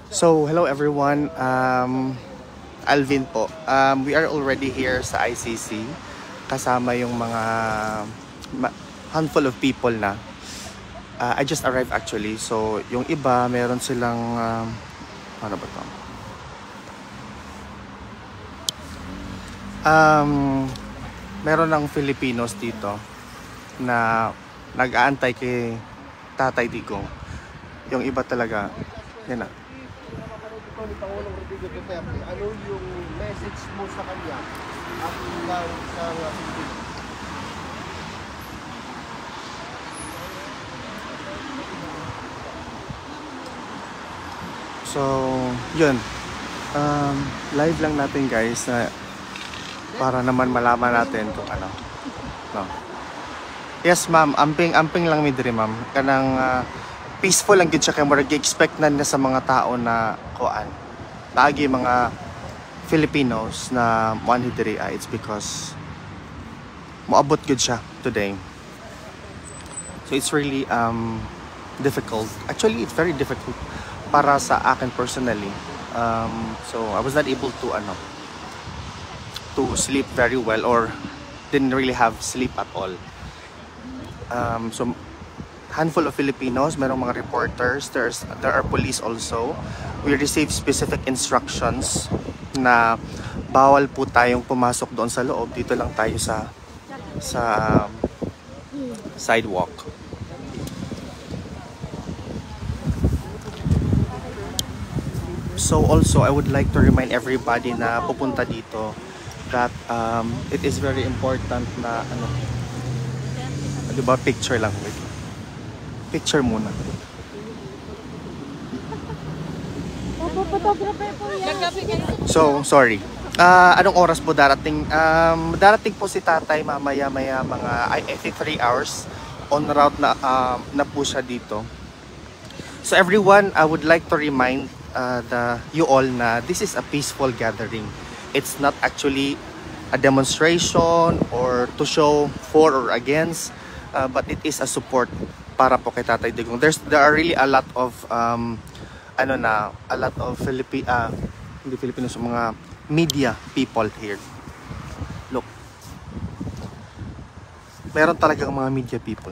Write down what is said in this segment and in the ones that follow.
So, hello everyone. Alvin po. We are already here sa ICC. Kasama yung mga handful of people na. I just arrived actually. So, yung iba, meron silang... ano ba ito? Meron ng Filipinos dito na nag-aantay kay Tatay Digong. Yung iba talaga, yan na. Ni Pangulong Rodrigo Duterte, ano yung message mo sa kanya at lang sa Pilipinas? So, yun. Live lang natin guys na para naman malaman natin kung ano. No. Yes ma'am, amping lang mi diri ma'am. Kanang peaceful lang gid siya kay murag expect na sa mga tao na kuan. Lagi mga Filipinos na muan diri it's because moabot gud siya today. So it's really difficult. Actually, it's very difficult para sa akin personally. So I was not able to sleep very well or didn't really have sleep at all. So handful of Filipinos, merong mga reporters, there are police also. We received specific instructions na bawal po tayong pumasok doon sa loob. Dito lang tayo sa sidewalk. So also, I would like to remind everybody na pupunta dito that it is very important na diba, picture lang. Wait. Picture muna. So, sorry. Anong oras po darating? Darating po si Tatay mamaya mga I think 3 hours on route na po siya dito. So everyone, I would like to remind you all na this is a peaceful gathering. It's not actually a demonstration or to show for or against, but it is a support para po kay Tatay Digong. There are really a lot of hindi Filipinos, mga media people here. Look. Meron talagang mga media people.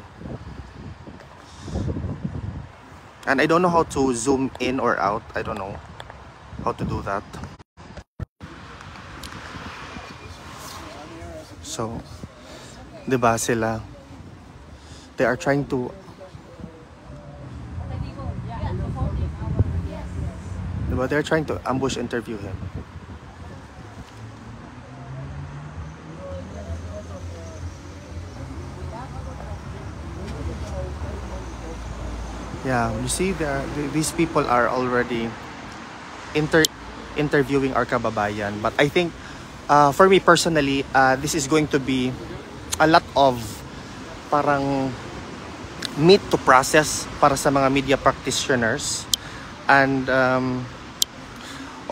And I don't know how to zoom in or out. I don't know how to do that. So, diba sila? They are trying to... Diba? They're trying to ambush interview him. Yeah, you see, these people are already interviewing our kababayan. But I think, for me personally, this is going to be a lot of parang meat to process para sa mga media practitioners. And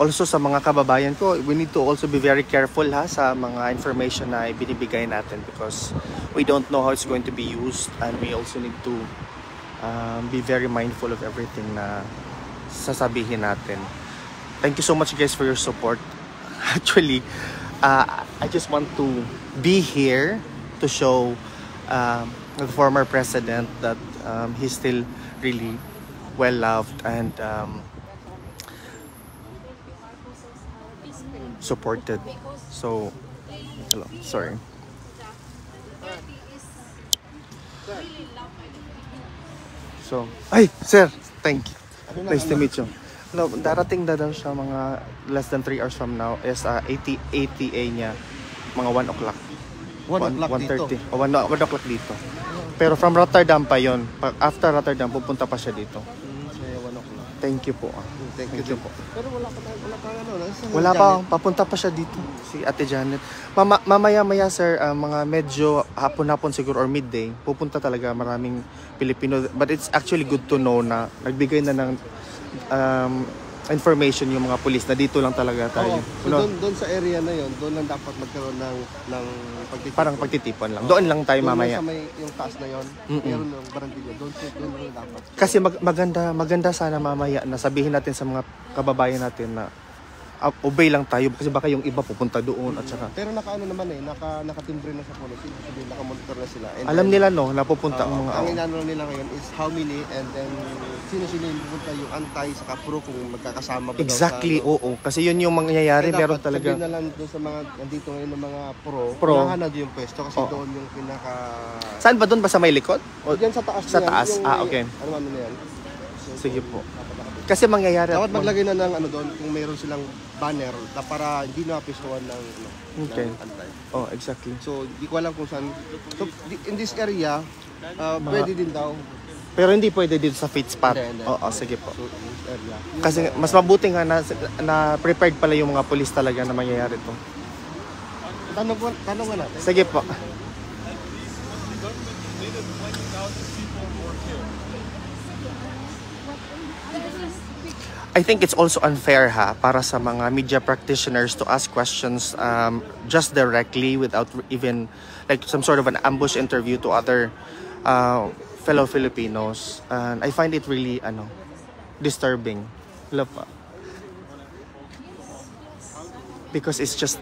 also sa mga kababayan ko, we need to also be very careful sa mga information na ibinibigay natin because we don't know how it's going to be used, and we also need to be very mindful of everything na sasabihin natin. Thank you so much guys for your support. Actually, I just want to be here to show the former president that he's still really well loved and supported. So, hello, sorry. So, ay, sir, thank you. Nice to meet you. No, darating na daw siya mga less than 3 hours from now is ATA niya mga 1 o'clock. 1 o'clock dito? 1:30. 1 o'clock dito. Pero from Rotterdam pa yon. After Rotterdam, pupunta pa siya dito. Kaya 1 o'clock. Thank you po. Thank you po. Pero wala pa, papunta pa siya dito. Si Ate Janet. Mamaya-maya sir, mga medyo hapon-hapon siguro or midday, pupunta talaga maraming Pilipino. But it's actually good to know na nagbigay na ng information yung mga pulis na dito lang talaga tayo. Oo. So doon sa area na yon, doon lang dapat magkaroon ng pagtitipon. Parang pagtitipon lang. Doon lang tayo Doon mamaya. Sa may yung taas na yon, meron ng barangay doon lang dapat. Kasi maganda sana mamaya na sabihin natin sa mga kababayan natin na obey lang tayo kasi baka yung iba pupunta doon at saka pero nakaano naman nakatimbre na sa police, ibig sabihin nakamonitor na sila. And alam then, nila no napupunta ang mga ang inaano nila ngayon is how many and then sino yung pupunta yung anti sa pro kung magkakasama ba exactly, daw sa oo. Kasi yun yung mangyayari, kaya meron dapat talaga. sabihin na lang doon sa mga nandito ngayon ng mga pro. na doon yung pwesto kasi doon yung pinaka Saan ba doon? Ba sa may likod? O, diyan sa taas sa na yan, taas? yung Okay. ano na yan. Sige po. Kasi mangyayari. Dapat maglagay na ng ano doon kung mayroon silang banner na para hindi na apistuhan ng Okay. ng antay. Oh, exactly. So, di ko alam kung saan. So, in this area, pwede din daw. Pero hindi pwede dito sa fit spot. Hindi. Oo, sige po. So, in this area. Kasi mas mabuti nga na prepared pala yung mga pulis talaga na mangyayari to. Tanong nga natin. Sige po. I think it's also unfair para sa mga media practitioners to ask questions just directly without even like some sort of an ambush interview to other fellow Filipinos. And I find it really disturbing. Because it's just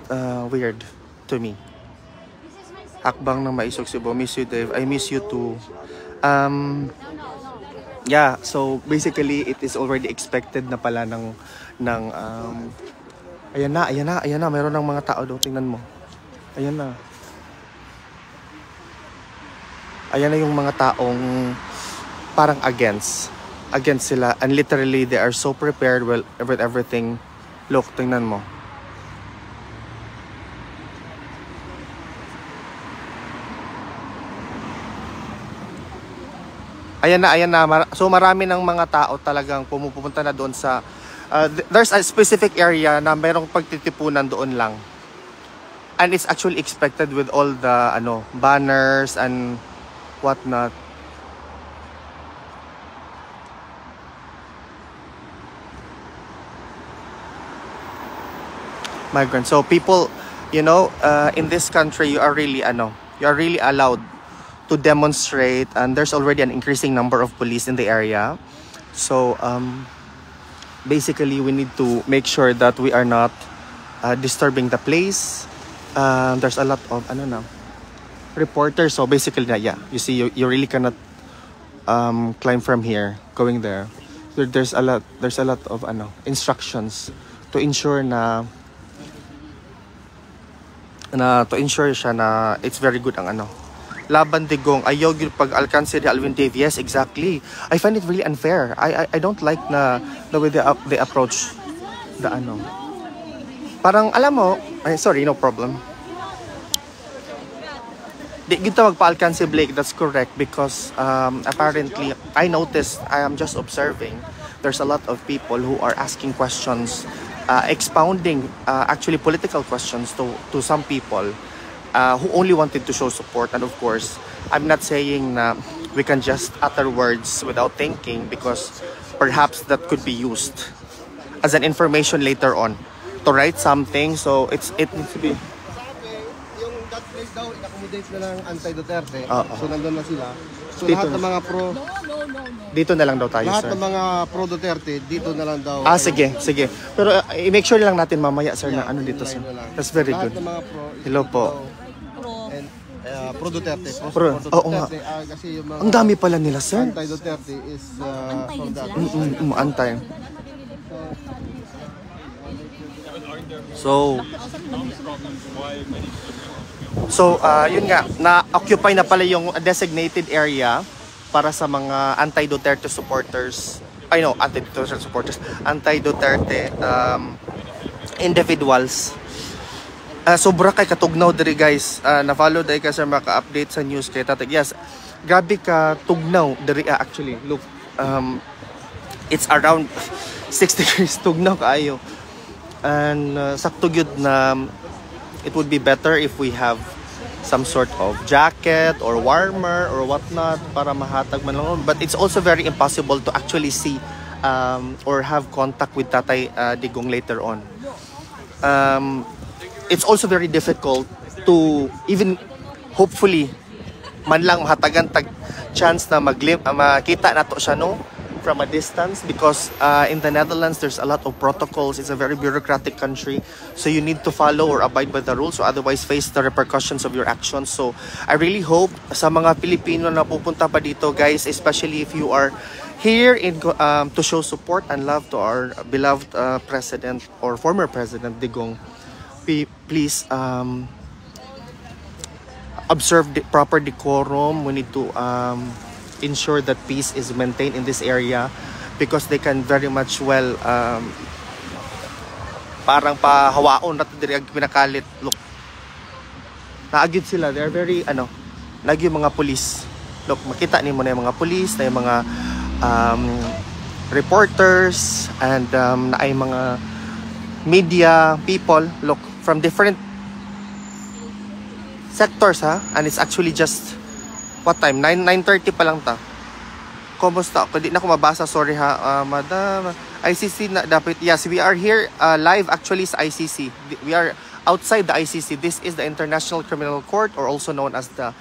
weird to me. Hakbang ng Maisog Cebu. Miss you, Dave. I miss you too. Yeah, so basically it is already expected na pala ng ayan na, mayroon ng mga tao doon, tingnan mo. Ayan na. Ayan na yung mga taong parang against sila, and literally they are so prepared with everything. Look, tingnan mo. Ayan na. So marami ng mga tao talagang pumupunta na doon sa there's a specific area na mayroong pagtitipunan doon lang. And it's actually expected with all the banners and whatnot. Migrants. So people, in this country you are really allowed to demonstrate, and there's already an increasing number of police in the area. So basically we need to make sure that we are not disturbing the place. There's a lot of reporters, so basically you see you really cannot climb from here going there. There's a lot of instructions to ensure siya na it's very good ang Laban Digong, ayaw yung pag-alkanse ni Alvin Dave. Yes, exactly. I find it really unfair. I don't like the way they approach the Parang, alam mo, sorry, no problem. Di kita magpa-alkanse, Blake, that's correct, because apparently, I am just observing, there's a lot of people who are asking questions, expounding actually political questions to some people. Who only wanted to show support. And of course, I'm not saying na we can just utter words without thinking, because perhaps that could be used as an information later on to write something. So it needs to be. Yung that place daw, in-accommodate na ng anti-Duterte. Oo. So nandun na sila. So Dito. lahat ng mga pro, Dito na lang daw tayo, lahat sir. ng mga pro-Duterte, dito na lang daw. Sige. Pero i-make sure lang natin mamaya, sir, na dito, sir. That's very Lahat good. ng mga pro, Hello po. and pro-Duterte. Oo nga. Kasi yung mga Ang dami pala nila, sir. anti-Duterte is soldat. Antay. So, yun nga, na-occupy na pala yung designated area para sa mga anti-Duterte supporters. Anti-Duterte individuals. Sobra kay katugnaw diri, guys. Na-follow dahil ka sa maka-update sa news kay Tatag. Yes, grabe ka tugnaw diri. Actually, look, it's around 6 degrees tugnaw kaayo. And sakto gyud na it would be better if we have some sort of jacket or warmer or whatnot para mahatag man lang. But it's also very impossible to actually see or have contact with Tatay Digong later on. It's also very difficult to even hopefully man lang mahatagan tag chance na makita nato siya no from a distance, because in the Netherlands there's a lot of protocols. It's a very bureaucratic country, so you need to follow or abide by the rules, or otherwise face the repercussions of your actions. So I really hope sa mga Pilipino na pupunta pa dito, guys, especially if you are here in to show support and love to our beloved president or former president Digong, please observe the proper decorum. We need to ensure that peace is maintained in this area, because they can very much well parang pahawaon nato diri ang pinakalit. Look, naagid sila, they're very lagi yung mga police. Look, makita nimo na yung mga police, na yung mga reporters, and na ay mga media people, look, from different sectors, and it's actually just what time? 9:30 pa lang ta. Kumusta? Hindi na ko mabasa, sorry ha. Madam, ICC na dapat. Yes, we are here live actually sa ICC. We are outside the ICC. This is the International Criminal Court, or also known as the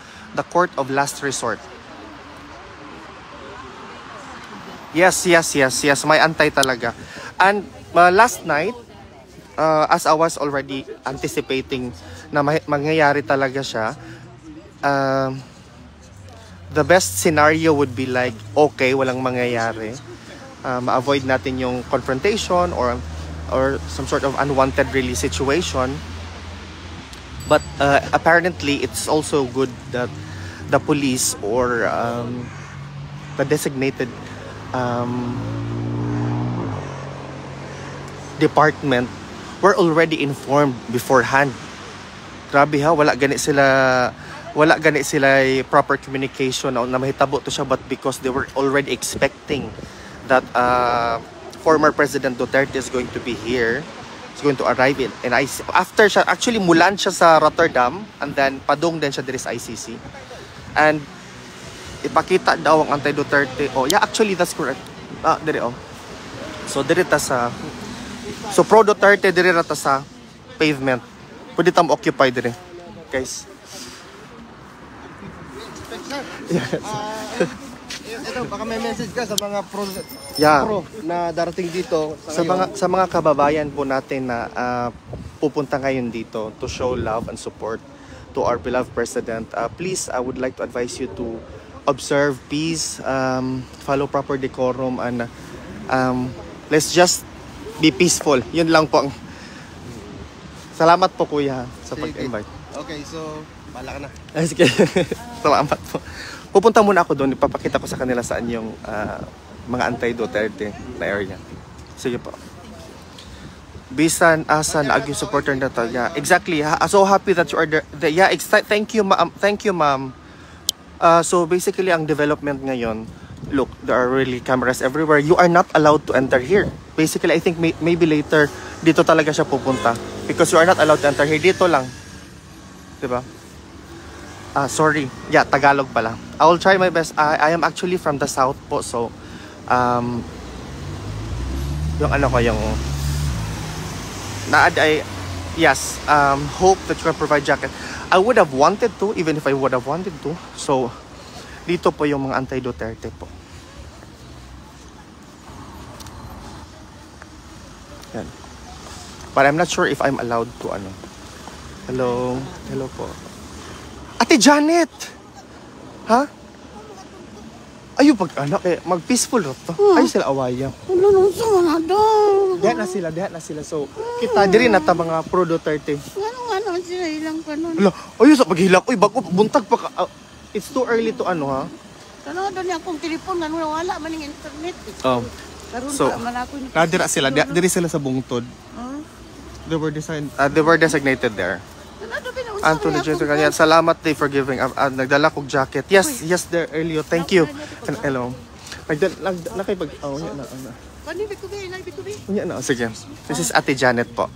Court of Last Resort. Yes. May antay talaga. And last night, as I was already anticipating na mangyayari talaga siya, the best scenario would be like, okay, walang mangyayari. Ma-avoid natin yung confrontation or some sort of unwanted really situation. But apparently, it's also good that the police or the designated department were already informed beforehand. Grabe ha, wala gani sila proper communication na mahitabo to siya, but because they were already expecting that former President Duterte is going to be here, is going to arrive in, and after siya, actually mulan siya sa Rotterdam, and then padung din siya diri sa ICC, and ipakita daw ang anti-Duterte. Oh yeah, actually that's correct. Diri so diri ta sa, so pro Duterte diri ra ta sa pavement, pwede tam occupy diri, guys. Yes. Ito, baka may message ka sa mga pro na darating dito sa mga kababayan po natin na pupunta ngayon dito to show love and support to our beloved president. Please, I would like to advise you to observe peace, follow proper decorum, and let's just be peaceful. Yun lang po. Salamat po, kuya, sa pag-invite. Okay, so bala ka na. Sige. Salamat po. Pupunta muna ako doon, ipapakita ko sa kanila saan yung mga anti-Duterte na area. Sige po. Bisan asa na ag yung supporter na to. Yeah, exactly. So happy that you are there. Yeah, thank you, ma'am. Thank you, ma'am. So basically, ang development ngayon, look, there are really cameras everywhere. You are not allowed to enter here. Basically, I think maybe later dito talaga siya pupunta, because you are not allowed to enter here. Dito lang. Diba? Sorry. Yeah, Tagalog pala. I will try my best. I am actually from the south po. So, yung yung yes, hope that you can provide jacket. I would have wanted to, even if I would have wanted to. So, dito po yung mga anti-Duterte po. Yan. But I'm not sure if I'm allowed to Hello. Hello po. Ate Janet! Ha? Ayun, mag-peaceful ro to. Ayun sila awaya. Diyan na sila. So, kita diri na ta mga pro Duterte. Ano sila ilang kanon. Ayun, sa paghilak. Uy, bago, buntag pa ka. It's too early to ha? Tanaw doon akong telepon, wala man yung internet. So, nadira sila. Diri sila sa bungtod. They were designated there. Anto the Jesuit kanya. Salamat day for giving. Nagdala kog jacket. Yes, there earlier. Thank you. Hello. Nagdala kay pag sige. This is Ate Janet po.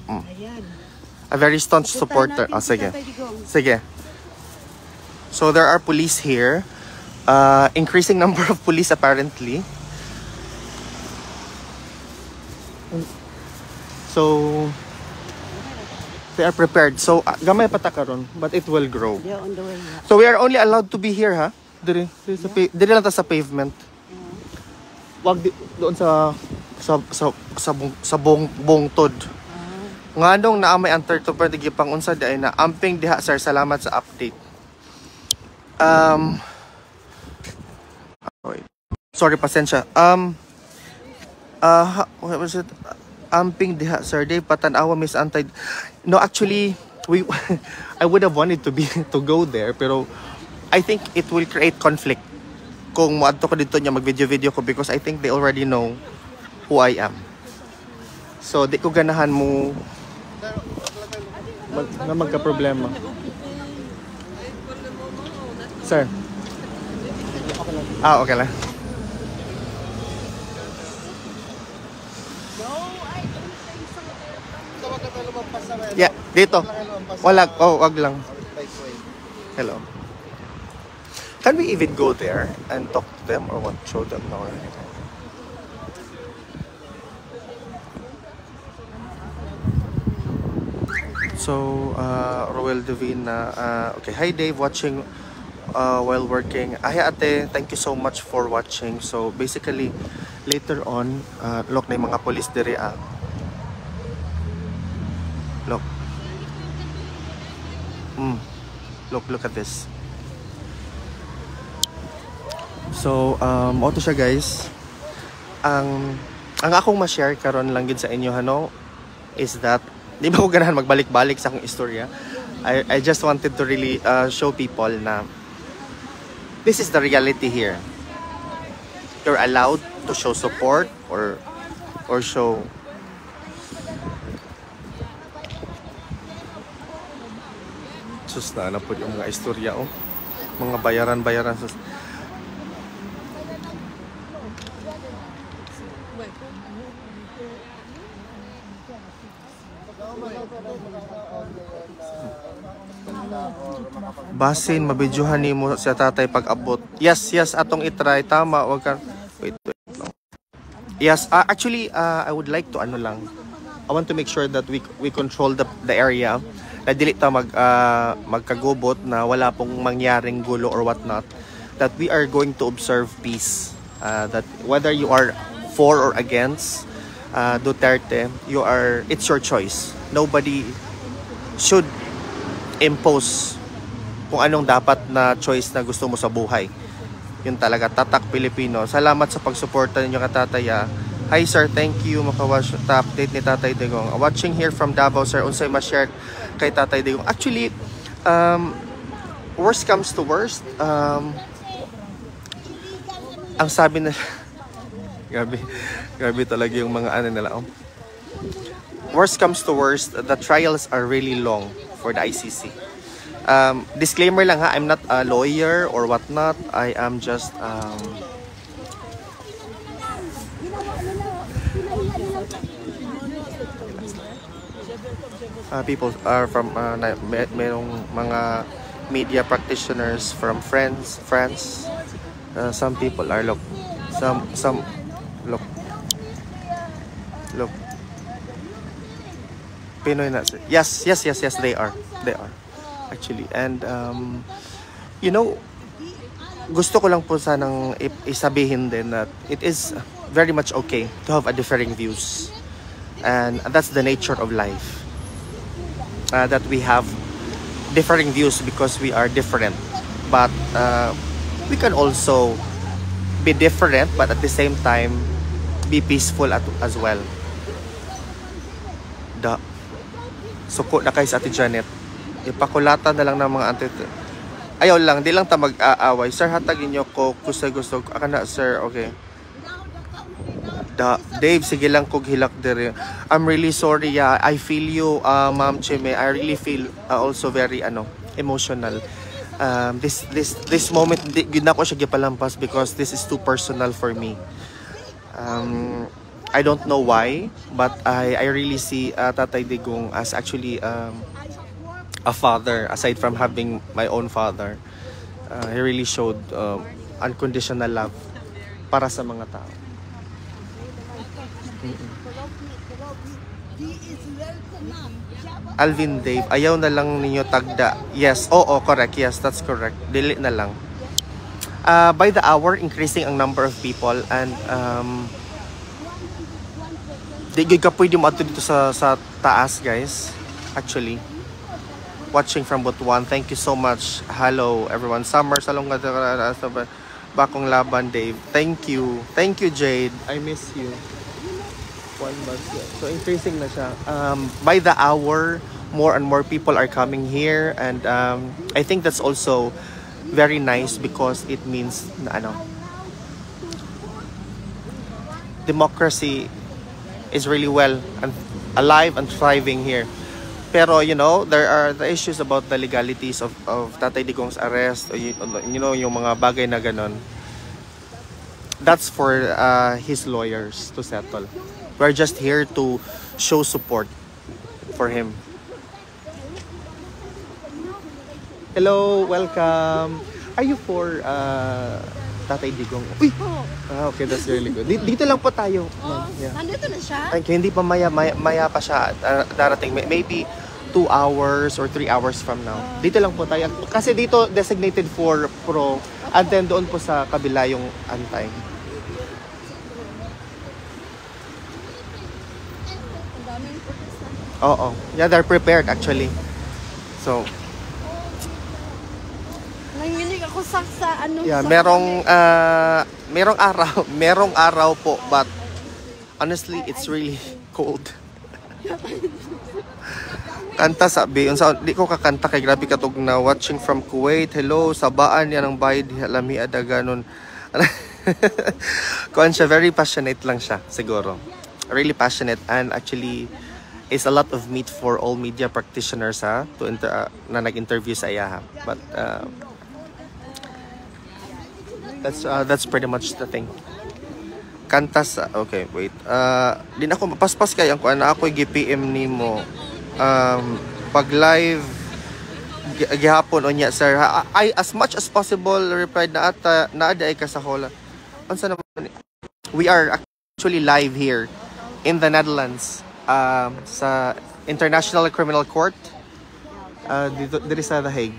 A very staunch supporter. Sige. So there are police here. Increasing number of police apparently. So they are prepared. So gamay pa ta karon, but it will grow. They're on the way. Yeah. So we are only allowed to be here, ha? Diri lang ta sa pavement. Wag doon sa bungtod. Nganong naamay ang turtle pwede gipang unsa di ay na amping diha sir, salamat sa update. Sorry, pasensya. What was it? Amping diha sir, day patanawa Miss Antay. No, actually I would have wanted to go there, pero I think it will create conflict kung moadto ko dito niya mag-video ko, because I think they already know who I am. So di ko ganahan mo magka-problema. Sir. Okay lang. Yeah, dito. Wag lang. Hello. Can we even go there and talk to them or what? Show them or anything? So, Roel Divina, okay. Hi Dave, watching while working. Ay ate, thank you so much for watching. So, basically, later on, look na yung mga police diri Look. Look at this. So, auto siya guys. Ang akong ma-share karon lang gid sa inyo hano is that di ba ko ganahan magbalik-balik sa akong istorya. I just wanted to really show people na this is the reality here. You're allowed to show support or show sus na po yung mga istorya mga bayaran sus. Basin mabidyohan nimo sa tatay pag abot. Yes, atong itry tama, wag ka wait no. Yes, actually I would like to I want to make sure that we control the area na dili ta magkagubot na wala pong mangyaring gulo or what not, that we are going to observe peace, that whether you are for or against Duterte, it's your choice. Nobody should impose kung anong dapat na choice na gusto mo sa buhay. Yun talaga, Tatak Pilipino. Salamat sa pagsuporta ninyo ka tataya. Hi sir, thank you makawash ta update ni Tatay Digong. Watching here from Davao sir, unsay ma-share kay Tatay Digong. Actually, worst comes to worst, ang sabi na grabe talaga yung mga ano nila. Worst comes to worst, the trials are really long for the ICC. Disclaimer lang ha, I'm not a lawyer or whatnot. I am just people are from merong mga media practitioners from France. Some people are look Pinoy na. Yes, they are actually. And you know, gusto ko lang po sanang isabihin din that it is very much okay to have a differing views, and that's the nature of life, that we have differing views because we are different, but we can also be different but at the same time be peaceful as well. Suko na kay sa Ate Janet, ipakulatan na lang ng mga ante. Ayaw lang, di lang ta mag-aaway. Sir, hatagin nyo ko gusto aka na sir. Okay Dave, sige lang kog hilak dere. I'm really sorry. I feel you, Ma'am Chime. I really feel also very emotional. This moment gid na ko siya gipalampas because this is too personal for me. I don't know why, but I really see Tatay Digong as actually a father. Aside from having my own father, he really showed unconditional love para sa mga tao. Alvin Dave, ayaw na lang ninyo tagda. Yes, oo, correct. Yes, that's correct. Dili na lang. By the hour, increasing ang number of people and di ka pwede mo ato dito sa taas, guys. Actually, watching from Butuan. Thank you so much. Hello, everyone. Summer, salong bakong laban, Dave. Thank you. Thank you, Jade. I miss you. 1 month. So increasing na siya. By the hour, more and more people are coming here, and I think that's also very nice because it means na democracy is really well and alive and thriving here. Pero there are the issues about the legalities of Tatay Digong's arrest, or, yung mga bagay na ganon. That's for his lawyers to settle. We're just here to show support for him. Hello, welcome. Are you for Tatay Digong? Uy! Okay, that's really good. Dito lang po tayo. Yeah. Nandito na siya? Thank you. Hindi pa maya pa siya darating. Maybe 2 hours or 3 hours from now. Dito lang po tayo. Kasi dito designated for pro. And then doon po sa kabila yung antay. Oo. Yeah, they're prepared actually. So, nanginig ako sa yeah, sa merong araw po, but honestly, it's really cold. Kanta sabi, unsa di ko kakanta kay grabe katog na watching from Kuwait. Hello, sabaan yan ang bayad lami ada ganon. Kuan siya, very passionate lang siya siguro. Really passionate, and actually is a lot of meat for all media practitioners na nag-interview sa iya. But that's pretty much the thing. Kantas, okay, wait. Din ako mapaspas kay ang kuan na ako gi-PM nimo. Pag live gihapon unya sir. I as much as possible replied na ada ay ka sa hola. Unsa naman? We are actually live here in the Netherlands. Sa International Criminal Court dito sa The Hague.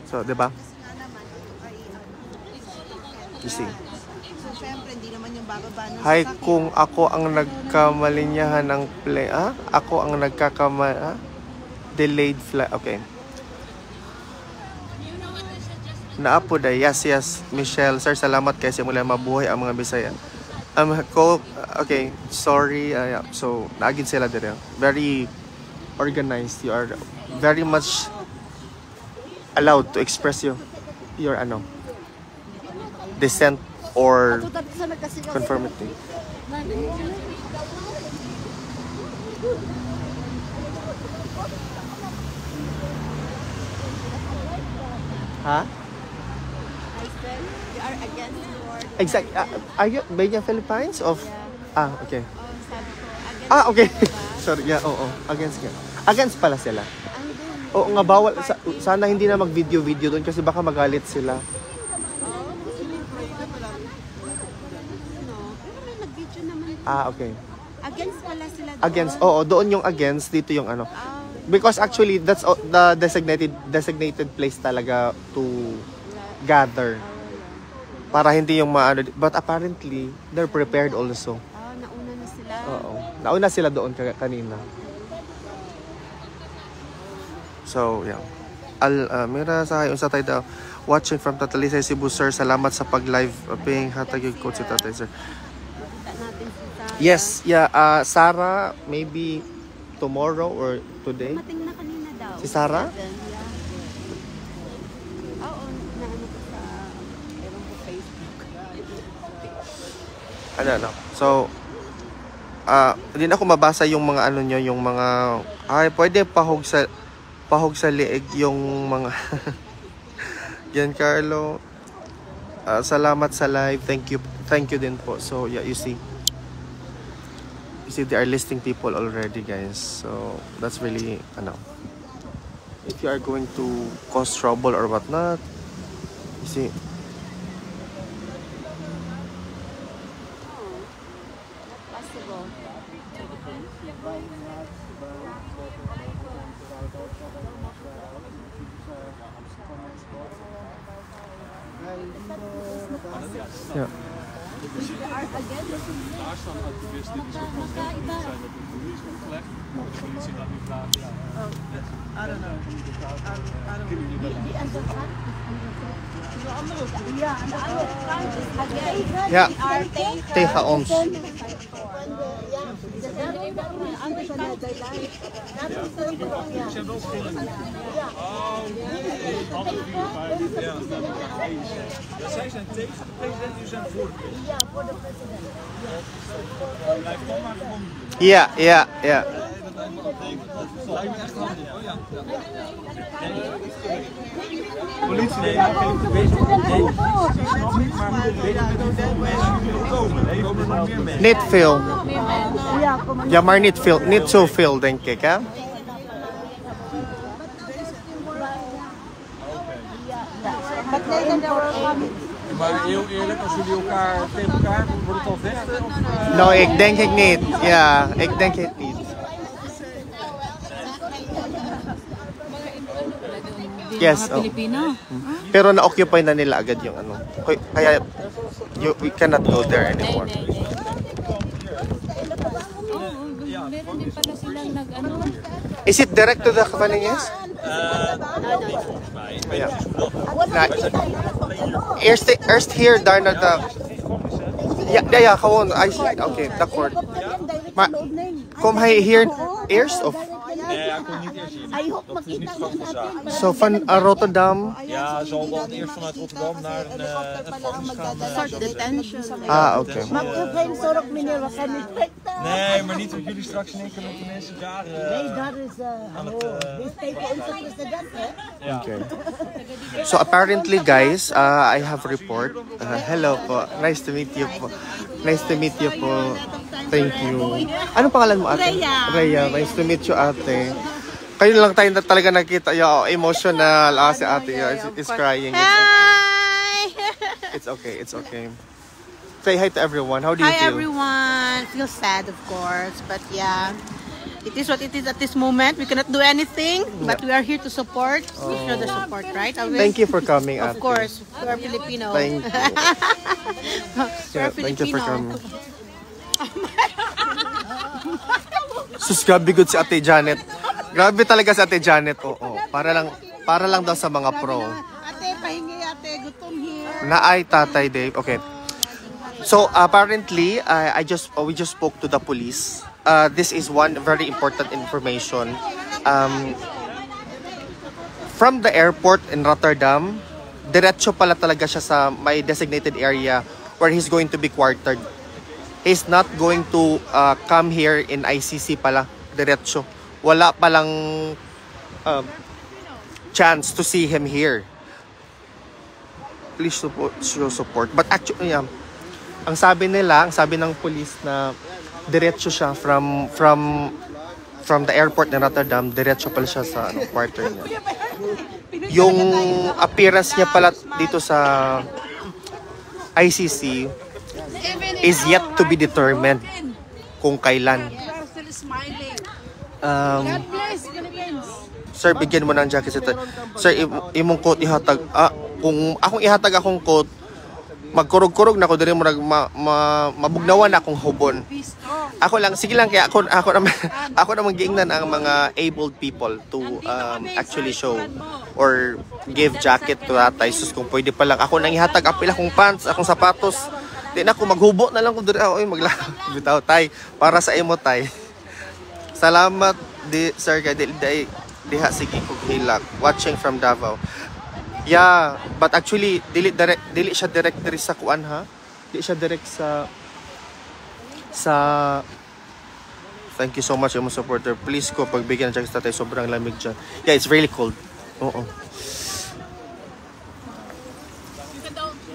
So, di ba? You see. So, syempre, hindi naman yung bababa ng Hi, sasakyan. kung ako ang nagkamalinyahan ng play, Ako ang delayed flight. Okay. Naapo da. Yes, Michelle. Sir, salamat kasi mula mabuhay ang mga Bisaya. Okay, sorry. Yeah. So, naagin sila dire. Very organized. You are very much allowed to express your dissent or conformity. Ha? You are against the war. Exact. Are you Bayan Philippines of? Yeah. Okay. Sabi ko, against Okay. diba? Sorry. Yeah, oo. Against ka. Against pala sila. Andun. Oo nga, bawal. Sana hindi na mag-video doon kasi baka magalit sila. Pero may nag-video naman. Okay. Against pala sila doon. Against. Oo, doon yung against. Dito yung ano. Because actually, that's the designated place talaga to gather. Para hindi yung maano. But apparently, they're prepared also. Nauna na sila. Oo. Nauna sila doon kanina. So, yeah. Mira sa unsa tayo daw. Watching from Tatalisay, Cebu, sir. Salamat sa pag-live. Ping hatag yung quote si Tatay, sir. Kita natin si Sarah. Yes, yeah. Sarah, maybe tomorrow or today. Mating na kanina daw. Si Sarah? 7, yeah. Oo, naano ko sa ewan ko Facebook. Ano. So, hindi na ako mabasa yung mga ano nyo, yung mga, pwede pahog sa liig yung mga, Giancarlo, salamat sa live, thank you din po. So, yeah, you see, they are listing people already, guys. So, that's really, if you are going to cause trouble or whatnot, you see, Ja. Daar staan activisten die zo van zijn dat de politie wordt gelegd. De politie gaat nu vragen, Ja, tegen ons. zij zijn tegen de president, die zijn voor de president. Ja, voor de president. Blijf dan maar gewoon. Ja, ja, ja. Politie heeft de bezig met mensen. Niet veel. Ja, maar niet veel. Niet zoveel, denk ik, hè? Maar heel eerlijk, als jullie elkaar tegen elkaar wordt het al vechten? Of, Nou, ik denk het niet. Ja, ik denk het niet. Yes, oh. Pero na-occupy na nila agad yung ano. Kaya we cannot go there anymore. Meron din pala silang nag-ano. Is it direct to the Cabanillas? Yeah. Eerst hier, daarna de... Ja, gewoon. I see. Okay, d'accord. Maar kom hij hier eerst of? Nee, hij komt niet eerst hier. Dat is niet vastgezaagd. So van Rotterdam? Ja, zal dan eerst vanuit Rotterdam naar een gevangenis gaan. Detention. Ah, oké. Maar u geen zorg, meneer, we gaan niet vechten. Nee, maar niet dat jullie straks in één keer met de mensen daar... Nee, dat is... we steken onze president, hè? Ja. Okay. So apparently, guys, I have a report. Hello po. Nice to meet you po. Nice to meet you po. Thank you. Anong pangalan mo, ate? Rhea. Nice to meet you, ate. Kayo lang tayo na talaga nakita. Emotional. Si ate is crying. Hi! It's okay. It's okay. Say hi to everyone. How do you Hi feel? everyone. Feel sad, of course, but yeah, it is what it is at this moment. We cannot do anything, but we are here to support. We show the support, right? Always? Thank you for coming, ate. Of course, we are Filipino. Thank you. We are Thank you for Filipino. coming. Sus, grabe good si Ate Janet. Grabe talaga si Ate Janet. Oo. Para lang daw sa mga pro. Ate, pahingi ate, gutom here. Naay Tatay Dave. Okay. So apparently, we just spoke to the police. This is one very important information. From the airport in Rotterdam, diretso pala talaga siya sa may designated area where he's going to be quartered. He's not going to come here in ICC pala, diretso. Wala palang chance to see him here. Please show support. But actually, ang sabi ng police na diretso siya from the airport in Rotterdam, diretso pala siya sa quarter niya. Yung appearance niya pala dito sa ICC is yet to be determined kung kailan. Sir, bigyan mo ng jacket. Sir, imong coat ihatag. Kung akong ihatag akong coat, magkurog-kurog na ako diri mo mabugnawan na akong hubon. Ako lang, sige lang, kaya ako naman giingnan ang mga abled people to actually show or give jacket to tatay. Sus, kung pwede pa lang ako nang ihatag apil akong pants, akong sapatos. Di na ako maghubo na lang ko diri. Oy, magbitaw tay para sa imo tay. Salamat di sir kay diha sige kog hilak watching from Davao. Yeah, but actually dili siya direct diri sa kuan ha. Dili siya direct sa Thank you so much imo supporter. Please ko pagbigyan ng tatay sobrang lamig diyan. Yeah, it's really cold. Oo.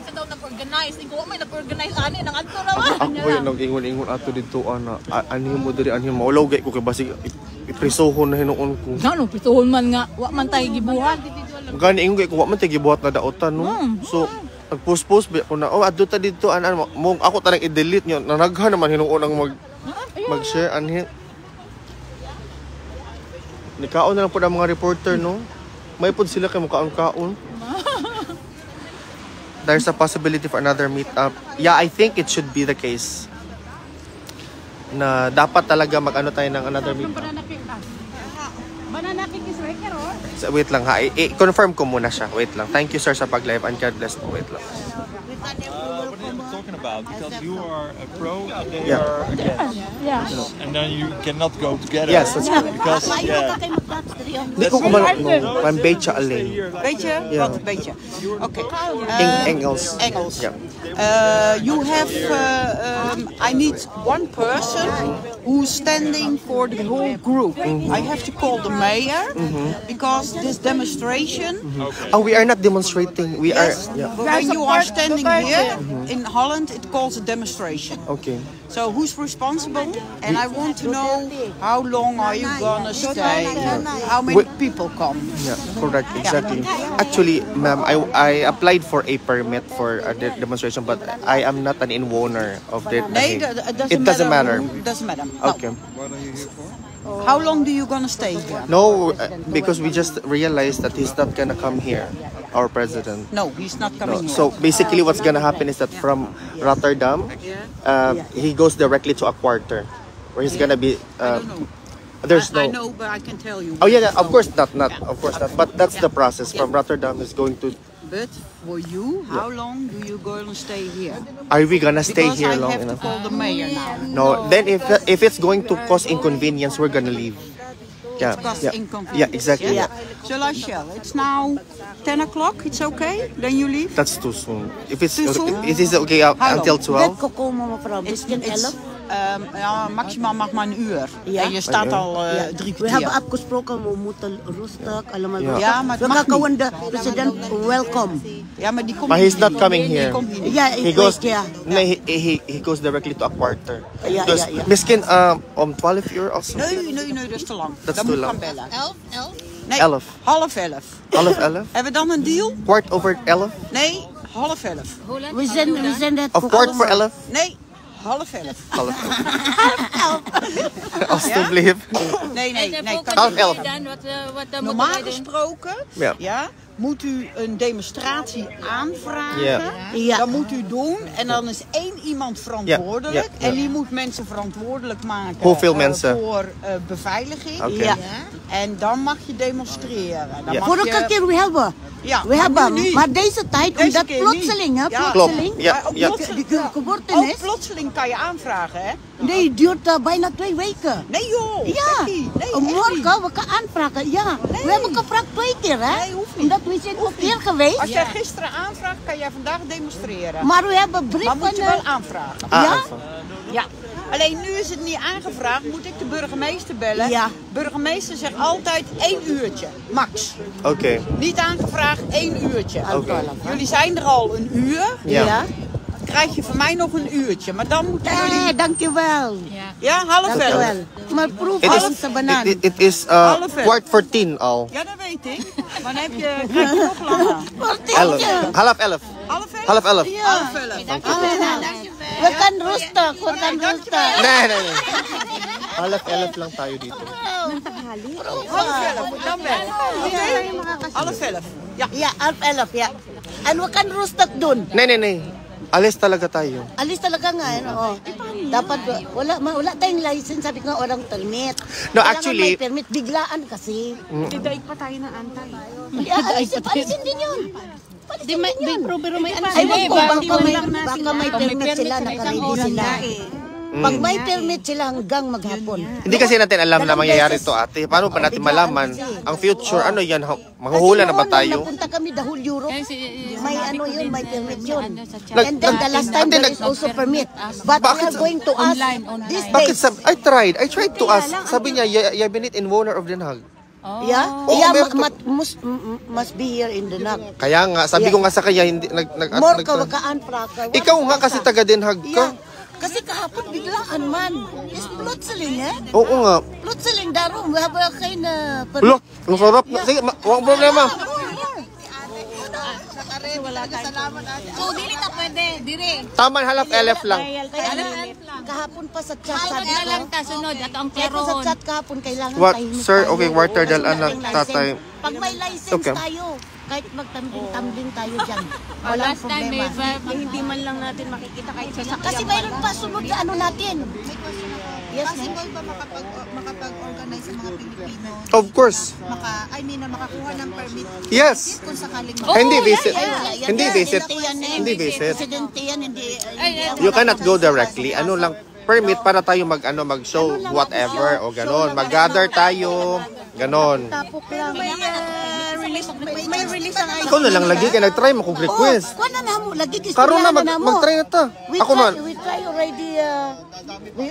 Isa daw nag-organize. Ikaw may nag-organize ani nang adto raw. Ako yung nag-ingon-ingon ato dito ana. Anhin mo diri anhin mo. Ulog ko kay basig iprisohon na hinuon ko. Ano, pituhon man nga. Wa man tay gibuhat. Gani ingon kay ko wa man tay gibuhat na daotan no. So nag-post-post ko na adto ta dito mo ako tanang i-delete nyo. Nanaghan naman hinuon ang mag-share anhi. Nikaon na lang po ang mga reporter, no? May po sila kay mukaon-kaon. There's a possibility for another meetup. Yeah, I think it should be the case. Na dapat talaga mag-ano tayo ng another meetup. Banana cake is right here, or? So, wait lang ha. I-confirm ko muna siya. Wait lang. Thank you sir sa pag-live. And God bless po. Wait lang. What are you talking about? Because you are a pro and they Yeah. are against. Yeah. And then you cannot go together. Yes, that's correct. Because, yeah. Hindi ko kumanak. No. I'm Becha Alain. Beetje? Ja. Wat een beetje? Oké. Engels. Engels. Ja. You have, I need one person who's standing for the whole group. I have to call the mayor because this demonstration, Oh, we are not demonstrating. We are... Yeah. when you are standing here in Holland, it calls a demonstration. Okay. So who's responsible? And I want to know how long are you gonna stay? How many people come? Yeah, correct. Exactly. Actually, ma'am, I applied for a permit for a demonstration, but I am not an inowner of the... Nee, It doesn't matter. It doesn't matter. No. Okay. How long do you gonna stay here? No, because we just realized that he's not gonna come here, our president. No, he's not coming No. here. So basically, what's gonna happen is that from Rotterdam, he goes directly to a quarter, where he's gonna be. I don't know. There's I no. know, but I can tell you. Oh yeah, of course not. Of course not. But that's the process. From Rotterdam is going to. But for you, how long do you gonna stay here? Are we gonna stay Because here I long have to enough? call the mayor now. No. Then if it's going to cause inconvenience, we're gonna leave. Yeah. Because Yeah. inconvenience. Yeah. Exactly. Yeah. Shall I share? It's now 10 o'clock. It's okay. Then you leave. That's too soon. If it's Too soon? it is okay How until long? 12. Ko komen mevrouw. It's, Biscuit 11. ja, maximaal mag maar een uur. Ja. En je staat Oké. al Ja. 3 We hebben kwartier. afgesproken, we moeten rustig allemaal. Ja. rustig. Ja, maar het we mag gaan gewoon niet. de president welcome. Ja, maar die komt But he's niet. not coming Die here. komt hier niet. Ja, He ik goes. weet, ja. Nee, he goes directly to a quarter. Ja, Dus ja, ja. misschien om 12 uur of zo. Nee, dat is te lang. Dat is Dan te moet lang. gaan bellen. 11? Nee, 11. half 11. Half 11? Hebben we dan een deal? Kwart over 11? Nee, half 11. We zijn het Of kwart voor 11? Nee, half 11. Half 11. Alsjeblieft. Nee. Half 11. Normaal Normaal gesproken Ja. moet u een demonstratie aanvragen. Ja. Ja. Dat moet u doen en dan is 1 iemand verantwoordelijk. Ja. En die moet mensen verantwoordelijk maken. Hoeveel mensen? Voor beveiliging. Oké. Ja. En dan mag je demonstreren. Dan Ja. mag Vorige je... keer we hebben. Ja, We hebben. nu niet. Maar deze tijd, Deze omdat keer plotseling, hè? niet. Ja. Plotseling. Klopt. Ja, Maar ook ja. plotseling- De Ook gebeurtenis. plotseling kan je aanvragen, hè? Nee, het duurt bijna 2 weken. Nee joh, Ja, echt niet. Nee, echt niet. morgen we gaan aanvragen. Ja, we hebben gevraagd 2 keer, hè? Nee, hoeft niet. Omdat we zijn ook hier geweest. Als jij gisteren aanvraagt, kan jij vandaag demonstreren. Maar we hebben Maar brieven. moet je wel aanvragen. Ah, Ja? aanvang. Ja. Alleen nu is het niet aangevraagd, moet ik de burgemeester bellen. Ja. Burgemeester zegt altijd 1 uurtje, max. Oké. Niet aangevraagd, 1 uurtje. Oké. Jullie zijn er al een uur, Ja. Ja. krijg je van mij nog een uurtje. Maar dan moeten jullie... Nee, dankjewel. Ja, half 11. Dankjewel. Maar proef It onze is, banaan. it is Half 11. kwart voor 10 al. Ja, dat weet ik. Maar dan krijg je nog langer. 11. Half 11. Half 11? Half 11. Half 11. We gaan rustig, we gaan rustig. Nee. Half 11 lang tayo dito. Half 11, dan wel. Half 11. Ja. Ja, half 11, ja. En we gaan rustig doen. Nee. Alis talaga tayo. Alis talaga nga, ano. Dapat, wala tayong license, sabi nga orang permit. No, Kailangan actually- may permit, biglaan kasi. Daig pa tayo ng antay. Alisin din yun. Di may pero may ano Ay, sila, wag po, bawal baka may permit sila, nakaready sila. Pag may permit sila hanggang maghapon. Hindi kasi natin alam na mangyayari to, ate. Paano pa natin malaman? Ang future, ano yan? Manghuhula na ba Kasi tayo? noon, napunta kami the whole Europe. May ano yun, may permit yun. Nag- And then the last time there is also permit. But we are going to ask these Bakit days. I tried to ask. Sabi niya, you have been in owner of Den Haag. Yeah? Oo, Yeah, meron must be here in the NAG. Kaya nga, sabi ko nga sa kanya, hindi, More ka wakaan praka. Ikaw nga kasi taga Den Haag Yeah. ka. Kasi kahapon biglaan man. It's plotseling eh. Oo nga. Plotseling darom. We have a kind of... Ulo, ang sarap. Sige, walang problema. So, dili ta pwede, dire. Taman halaf elef lang. Kahapon pa sa chat Sabi sabi na lang ko. ta, sunod. Ato ang Kahit pa sa klarohon. chat kahapon kailangan What, tahimik sir? tayo. Okay, water dal Kasi anak may tatay. license. Pag may license Okay. tayo, kahit magtambling-tambling tayo dyan, Oh, walang last time, problema. Hindi man lang natin makikita kahit sa Kasi mayroon pa sunod na ano natin. Yes, ma'am. Possible ba makapag-organize sa mga Pilipino? Of course. Makakuha ng permit Yes. kung sakaling Hindi visit. Ay, wala yan. Hindi Yan, visit. yan eh. Hindi visit. Presidente yan, hindi. You cannot go directly. Ano lang, permit para tayo mag-show whatever o ganon. Mag-gather tayo, ganon. Tapok lang. may release ang Ikaw na lang lagi ka nag-try mo kung request. Kuha na mo, lagi Karon na kistoryahan na mo. mag-try na ta. We Ako man.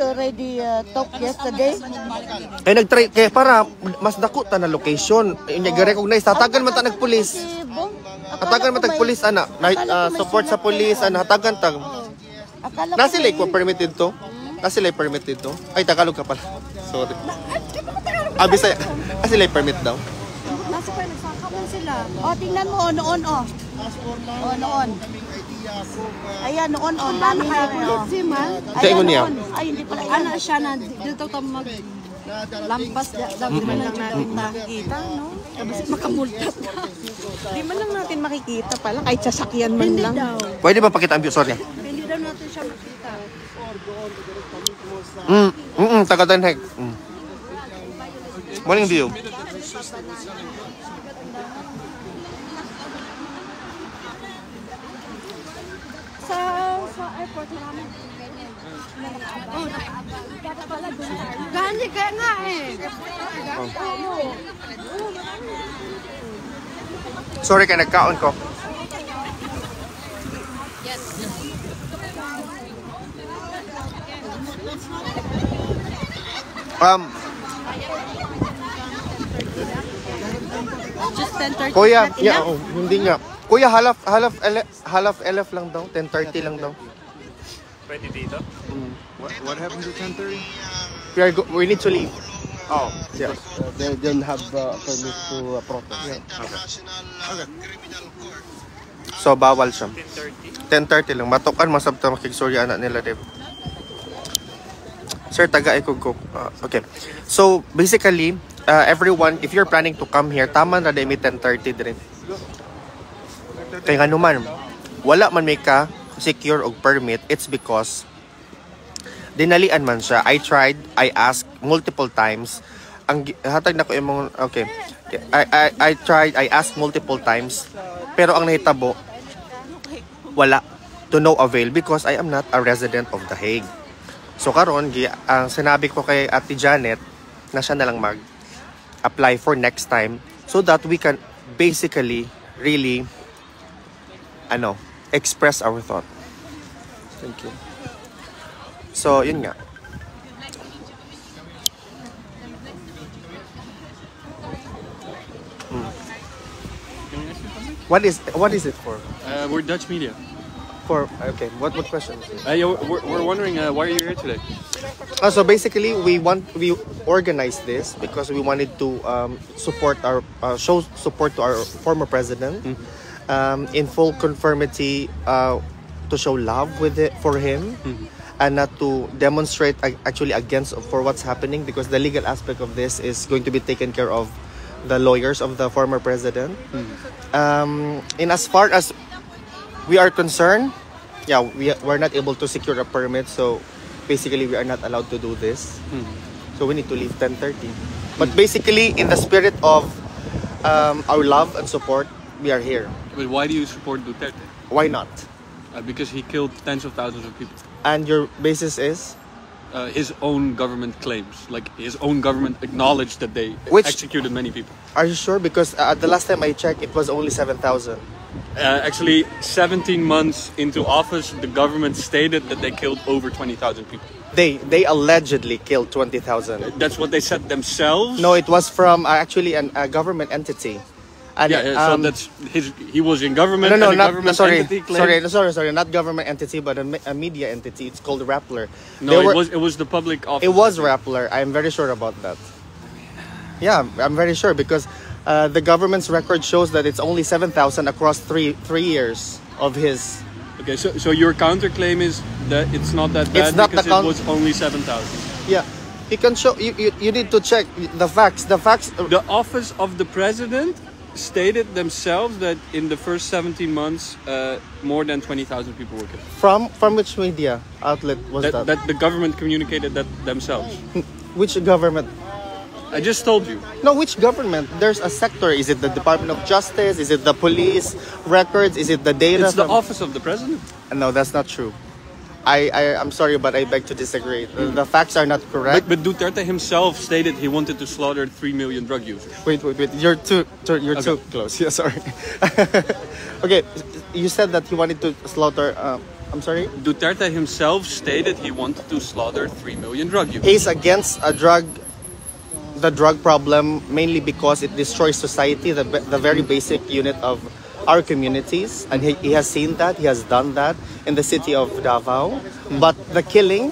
already talked yesterday. Kaya nag-try kaya para mas dako ta na location. Yung recognize hatagan man ta nagpulis. Si Bong, Hatagan man tagpulis ana. Support sa pulis ana hatagan tag. Akala ko Na sila ko permitted to. Na sila permitted to. Ay Tagalog ka pala. Sorry. Bisaya. Na sila permit daw. nasa pa nagsakapan sila. Oh, tingnan mo noon oh. Oh, noon. Ayan, noon oh. Dami na oh. Kaya ko niya. Ay, hindi pala yan. Ano siya na dito ta mag lampas dapat man lang natin makikita, no? Tapos makamultat. Di man lang natin makikita pala kahit sasakyan man lang. Pwede ba pakita ang view? Sorry. Hindi daw natin siya makita. Tagatanheg. Morning view. Sa airport namin. Gani ka nga eh. Sorry ka nagkaon ko. Just 10:30. Kuya, yeah, hindi nga. Kuya, half elef lang daw. 10:30 lang daw. Pwede dito? What happened to 10:30? We need to leave. Oh, yeah. They don't have permit to protest. So, bawal siya. 10:30? 10:30 lang. Matukan, masabta makiksorya anak nila, Dave. Sir, taga-ikog. Okay. So, basically, everyone, if you're planning to come here, tama na dahil may 10:30 din. Kaya nga naman, wala man may ka secure og permit, it's because dinalian man siya. I tried, I asked multiple times. Ang hatag na ko yung mga, okay. I tried, I asked multiple times. Pero ang nahitabo, wala. To no avail because I am not a resident of The Hague. So karon ang sinabi ko kay Ate Janet na siya na lang mag-apply for next time so that we can basically really express our thought. Thank you. So, yun nga. What is it for? We're Dutch media. Okay, what question? Yeah, we're wondering why are you here today? So basically, we organized this because we wanted to show support to our former president, in full conformity, to show love for him, and not to demonstrate actually against for what's happening, because the legal aspect of this is going to be taken care of the lawyers of the former president. In as far as we are concerned, we're not able to secure a permit, so basically we are not allowed to do this. So we need to leave 10:30. But basically, in the spirit of our love and support, we are here. But why do you support Duterte? Why not? Because he killed tens of thousands of people. And your basis is? His own government claims, like his own government acknowledged that they Which- executed many people. Are you sure? Because the last time I checked, it was only 7,000. Actually, 17 months into office, the government stated that they killed over 20,000 people. They allegedly killed 20,000. That's what they said themselves. No, it was from actually a government entity. And, So that's he was in government. No, and a not government sorry, entity claimed, sorry, not government entity, but a media entity. It's called Rappler. No, it was the public office. It was Rappler. I'm very sure about that. Yeah, I'm very sure because The government's record shows that it's only 7,000 across three years of his. Okay, so your counterclaim is that it's not that bad It's not because the it was only 7,000. Yeah, you can show. You need to check the facts. The facts. The office of the president stated themselves that in the first 17 months, more than 20,000 people were killed. From which media outlet was that? That the government communicated that themselves. Which government? I just told you. No, which government? There's a sector. Is it the Department of Justice? Is it the police records? Is it the data? It's the office of the president. No, that's not true. I'm sorry, but I beg to disagree. The facts are not correct. But Duterte himself stated he wanted to slaughter 3 million drug users. Wait. You're too close. Yeah, sorry. Okay, you said that he wanted to slaughter. I'm sorry. Duterte himself stated he wanted to slaughter 3 million drug users. He's against the drug problem mainly because it destroys society, the very basic unit of our communities, and he has seen that, he has done that in the city of Davao. But the killing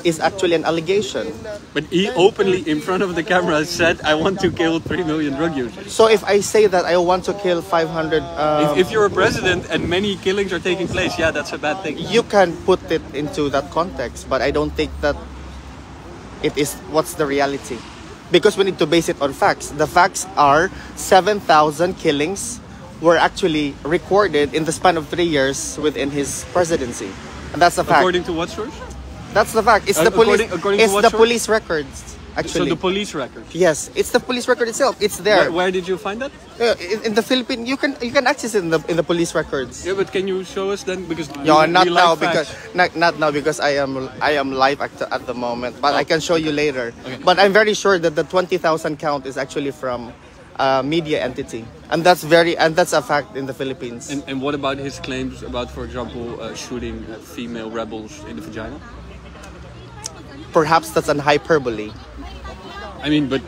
is actually an allegation. But he openly, in front of the camera, said, I want to kill 3 million drug users. So if I say that I want to kill 500... if you're a president and many killings are taking place, yeah, that's a bad thing. You can put it into that context, but I don't think that it is what's the reality. Because we need to base it on facts. The facts are 7,000 killings were actually recorded in the span of 3 years within his presidency. And that's the fact. According to what source? That's the fact. It's the police. according It's to what the source? police records. Actually, So the police record. yes, it's the police record itself. It's there. Where did you find that? In the Philippines, you can access it in the police records. Yeah, but can you show us then? Because No, we not like now facts. because not now because I am live at the moment. But I can show you later. Okay. But I'm very sure that the 20,000 count is actually from a media entity, and that's a fact in the Philippines. And what about his claims about, for example, shooting female rebels in the vagina? Perhaps that's an hyperbole. I mean, but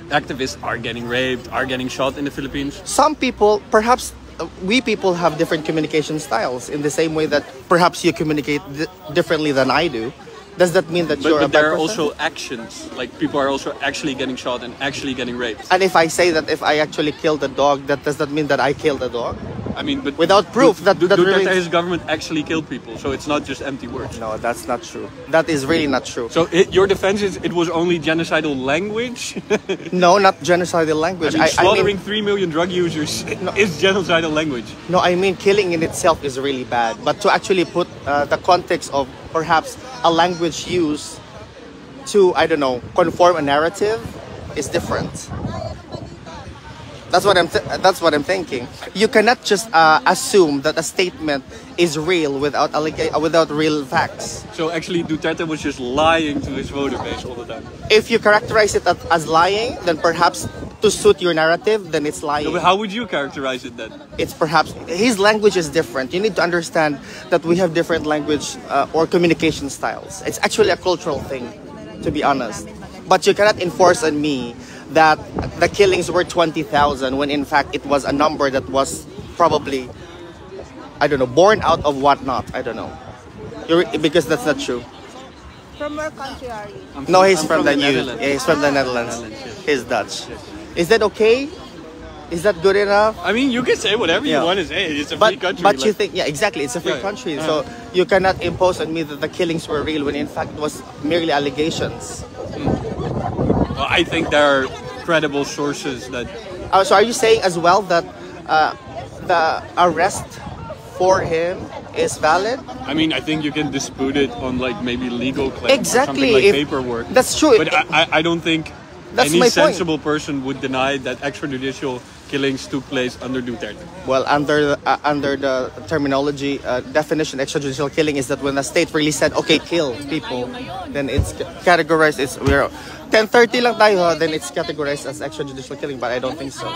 activists are getting raped, are getting shot in the Philippines. Some people, perhaps we people have different communication styles in the same way that perhaps you communicate differently than I do. Does that mean that you're a But bad there are person? also actions. Like, people are also actually getting shot and actually getting raped. And if I say that if I actually killed a dog, does that mean that I killed a dog? I mean, but Without proof, that really... Duterte's government actually killed people, so it's not just empty words. No, that's not true. That is really not true. So your defense is it was only genocidal language? No, not genocidal language. I mean, slaughtering I mean, 3 million drug users is genocidal language. no, I mean killing in itself is really bad. But to actually put the context of perhaps a language used to, I don't know, conform a narrative is different. That's what I'm thinking. You cannot just assume that a statement is real without real facts. So actually Duterte was just lying to his voter base all the time. If you characterize it as lying, then perhaps to suit your narrative, then it's lying. So, but how would you characterize it then? It's perhaps his language is different. You need to understand that we have different language or communication styles. It's actually a cultural thing, to be honest. But you cannot enforce on me that the killings were 20,000 when in fact it was a number that was probably, I don't know, born out of whatnot. I don't know. Because that's not true. From where country are you? No, he's I'm from the Netherlands. Yeah, he's from the Netherlands. He's Dutch. Is that okay? Is that good enough? I mean, you can say whatever Yeah. you want to say. It's a free country. But you like- think, yeah, exactly, it's a free Yeah, country. yeah. So you cannot impose on me that the killings were real when in fact it was merely allegations. Well, I think there are credible sources that So are you saying as well that the arrest for him is valid? I mean, I think you can dispute it on like maybe legal claims Exactly, or something like if- paperwork. That's true. But I don't think That's any my point. sensible person would deny that extrajudicial killings took place under Duterte. Well, under the terminology definition, extrajudicial killing is that when the state really said, okay, kill people, then it's categorized. We're 10:30 lang tayo, then it's categorized as extrajudicial killing. But I don't think so.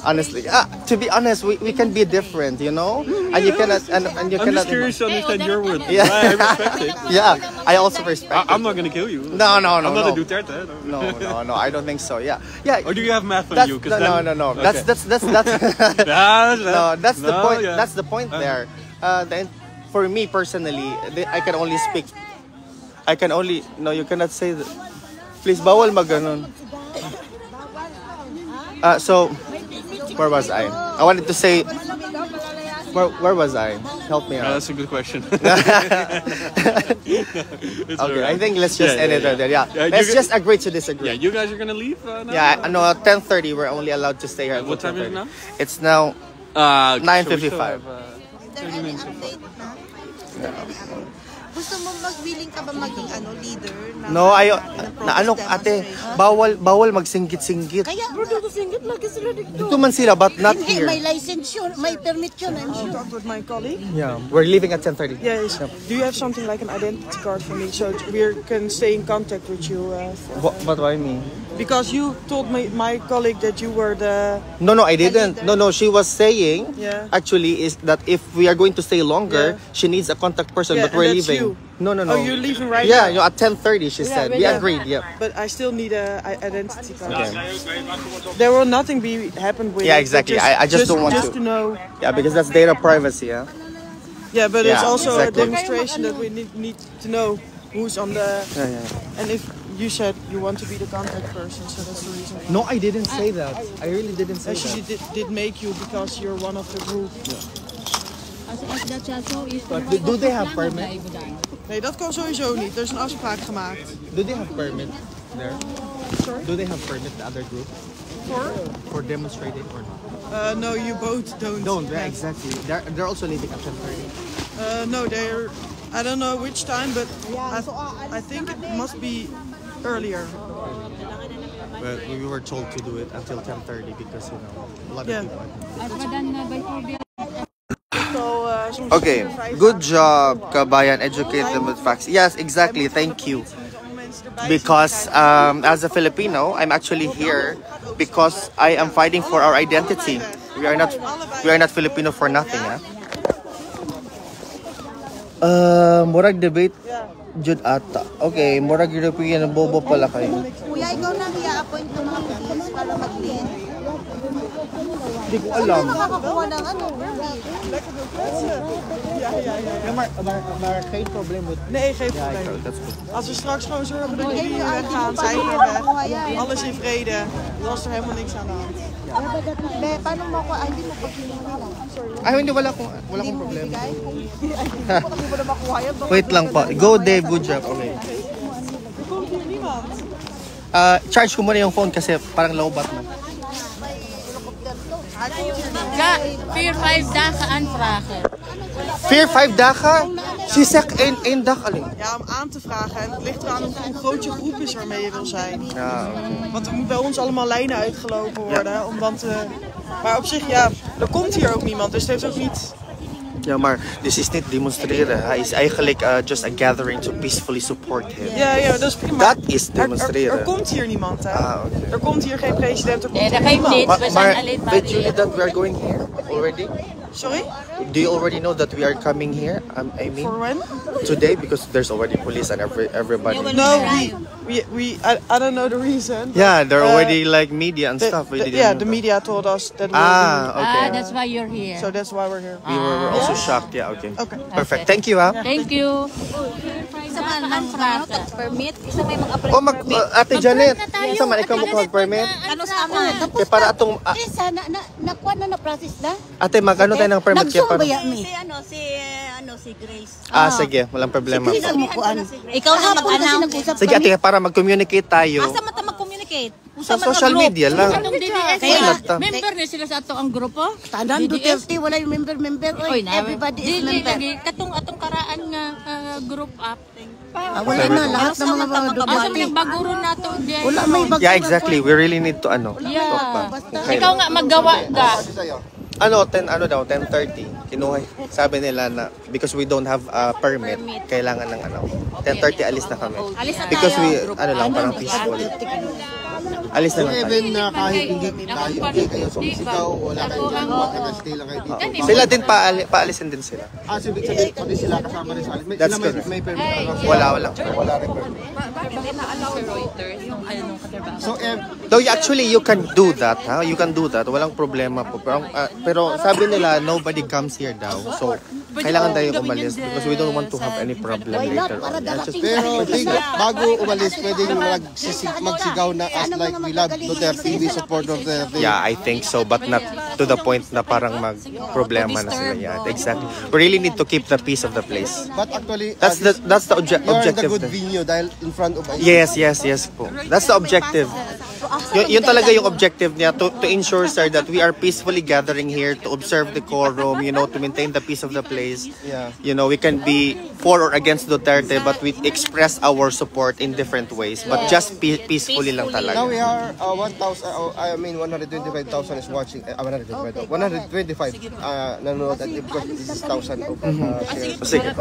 Honestly, to be honest, we can be different, you know, and you cannot and you I'm cannot. just curious to understand your word. Yeah. I respect it. Yeah, I also respect. I'm not gonna kill you. No, I'm not no. a Duterte. No. No, I don't think so. Yeah, yeah. Or do you have math on That's, you? no. Okay. That's no, that's the point. Yeah. That's the point there. Then, for me personally, I can only speak. No, you cannot say that. Please, bawal maganon. So, where was I? I wanted to say, where was I? Help me out. That's a good question. It's Okay, alright. I think let's just end it right there. Yeah, Yeah, let's you just agree to disagree. Yeah, you guys are gonna leave now? Yeah, I know. 10:30. We're only allowed to stay here. What until time is it 10:30. now? It's now. 9:55. 30 minutes. Gusto mo mag-willing ka ba maging leader? No, ayo. Na ano, ate, bawal magsinggit-singgit. Kaya, bro, singit lagi sila dito. Dito man sila, but not Hindi, here. may license yun, may permit yun, I'm sure. Talk with my colleague. Yeah, we're leaving at 10:30. Yes. Do you have something like an identity card for me so we can stay in contact with you? What do I mean? Because you told my colleague that you were the... No, I didn't. No, she was saying, Yeah. actually, is that if we are going to stay longer, she needs a contact person, Yeah, but we're and that's leaving. you. No. Oh, you're leaving right Yeah, now? at 10:30, she said. We yeah. agreed, yeah. But I still need a identity card. Okay. There will nothing happen with Yeah, it, but exactly. I just don't want just to know. Yeah, because that's data privacy, yeah? Yeah, but it's Yeah, also exactly. a demonstration that we need to know who's on the... Yeah. And if you said you want to be the contact person, so that's the reason. No, I didn't say that. I really didn't say Actually, did make you because you're one of the group. But do they have permit? Nee, dat kan sowieso niet. Er is een afspraak gemaakt. Do they have permit there? Sorry? Do they have permit, the other group? For demonstrating or not? No, you both don't. Yeah, exactly. They're also leaving at 10:30. No, they're... I don't know which time, but I think it must be earlier. Well, we were told to do it until 10:30 because, you know, a lot of Yeah. people. So, Okay, good job, Kabayan. Educate them with facts. Yes, exactly. Thank you. Because as a Filipino, I'm actually here because I am fighting for our identity. We are not Filipino for nothing, yeah. Murag debate jud ata. Okay, murag European na bobo pala kayo. Kuya, ikaw na i-appoint ng mga police para mag-lead. Hindi ko alam. Makakakuha ng permit. Maar geen probleem met... Nee, geen probleem. That's good. Als we straks gewoon zorgen dat jullie weggaan, zijn we weg. Alles in vrede. Dan is er helemaal niks aan de hand. Paano mo ako, hindi mo pag-kinuha. Ay, hindi, wala akong problema. Hindi mo na makuha yan. Wait lang po. Go, Dave. Good job. Okay. Charge ko muna yung phone kasi parang low bat na. Vier, 5 dagen aanvragen. 4-5 dagen? Ze zegt 1 dag alleen. Ja, om aan te vragen. En het ligt eraan hoe groot je groep is waarmee je wil zijn. Ja. Want er moet bij ons allemaal lijnen uitgelopen worden. Om dan te... Maar op zich, ja, er komt hier ook niemand. Dus het heeft ook niet... Ja, maar dit is niet demonstreren. Hij is eigenlijk just a gathering to peacefully support him. Ja, dat is prima. Dat is demonstreren. Er komt hier niemand, hè. Okay. Er komt hier geen president, er komt Nee, hier dat geeft niemand. niet. Maar weet jullie dat we are going here already? Sorry? Do you already know that we are coming here? I mean, For when? today because there's already police and everybody. No, I don't know the reason. Yeah, they're already like media and stuff. We didn't know The that. media told us that Okay. That's why you're here. so that's why we're here. We were also shocked. Yeah, okay. Okay. Perfect. Thank you, ha. Thank you. Isa man aanvragen. Permit. Isa may mag-apply Oh, Ate Janet, isa man ikaw mo permit? Ano sa amin? Kaya para atong Sana, nakuha na na-process na? Ate magano tayo ng permit kaya Nag-zoom para. ba yan, mi? Si Grace. Sige, walang problema. Please, ang mukuan. Ikaw na Kahapon kasi mag-announce. nag-usap Sige, ate, para mag-communicate tayo Asa man ta mag-communicate? sa social media lang. Atong DDS. Kaya- Member niya sila sa atong ang grupo? Tanan, Duterte, wala yung member. Oy, Everybody is Dili member. lagi katong atong karaan nga group up. Wala na, lahat ng mga Asa man Duterte. nagbaguro nato diyan. Wala, may bago. Yeah, exactly. We really need to talk pa. Yeah. Ikaw nga maggawa ka. 10:30. Kinuha. Sabi nila na because we don't have a permit, kailangan ng 10:30 alis na kami. Alis na Because tayo. we parang peaceful. Alis na lang tayo. Even na kahit hindi kayo sumisigaw, wala kayong ginagawa, stay lang kayo dito. Sila din paalisin din sila. Sabi, pati sila kasama rin sa alis. That's Sila correct. may permit. Wala. Wala rin permit. So, Though actually you can do that, ha? You can do that. Walang problema po. Pero sabi nila nobody comes here daw. So kailangan tayo umalis because we don't want to have any problem later on. Pero bago umalis, pwedeng magsigaw na as like we love Duterte, we support Duterte. Yeah, I think so, but not to the point na parang mag-problema na sila. Yeah, exactly. We really need to keep the peace of the place. But actually, That's the you're in the objective. good venue dahil in front of Yes po. That's the objective. Yun talaga yung objective niya to ensure, sir, that we are peacefully gathering here to observe the quorum, to maintain the peace of the place. Yeah. We can be for or against Duterte, but we express our support in different ways, but just peacefully lang Now talaga. we are 125,000 is watching. 125 nanonood at because this is 1,000 of shares. Sige.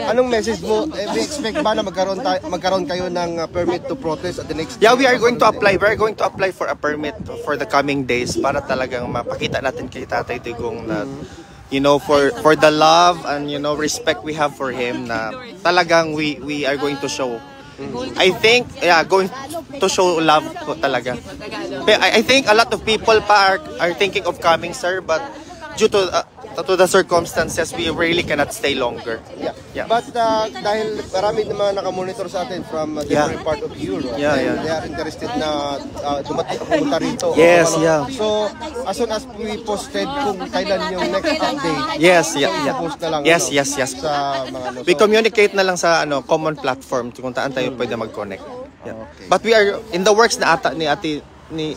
Anong message mo? We expect ba na magkaroon kayo ng permit to protest at the next? Yeah, we are going to apply. We're going to apply for a permit for the coming days para talagang mapakita natin kay Tatay Digong na for the love and respect we have for him na talagang we are going to show. I think going to show love po talaga. I think a lot of people pa are thinking of coming, sir, but due to the circumstances, we really cannot stay longer. Yeah. But dahil marami naman nakamonitor sa atin from different part of Europe, Yeah. they are interested na pumunta rito. Yes, yeah. So, as soon as we posted kung kailan yung next update, Yes, yeah. post na lang. Yes. Sa mga We communicate na lang sa common platform kung saan tayo pwede mag-connect. Yeah. But we are in the works na ata ni Ate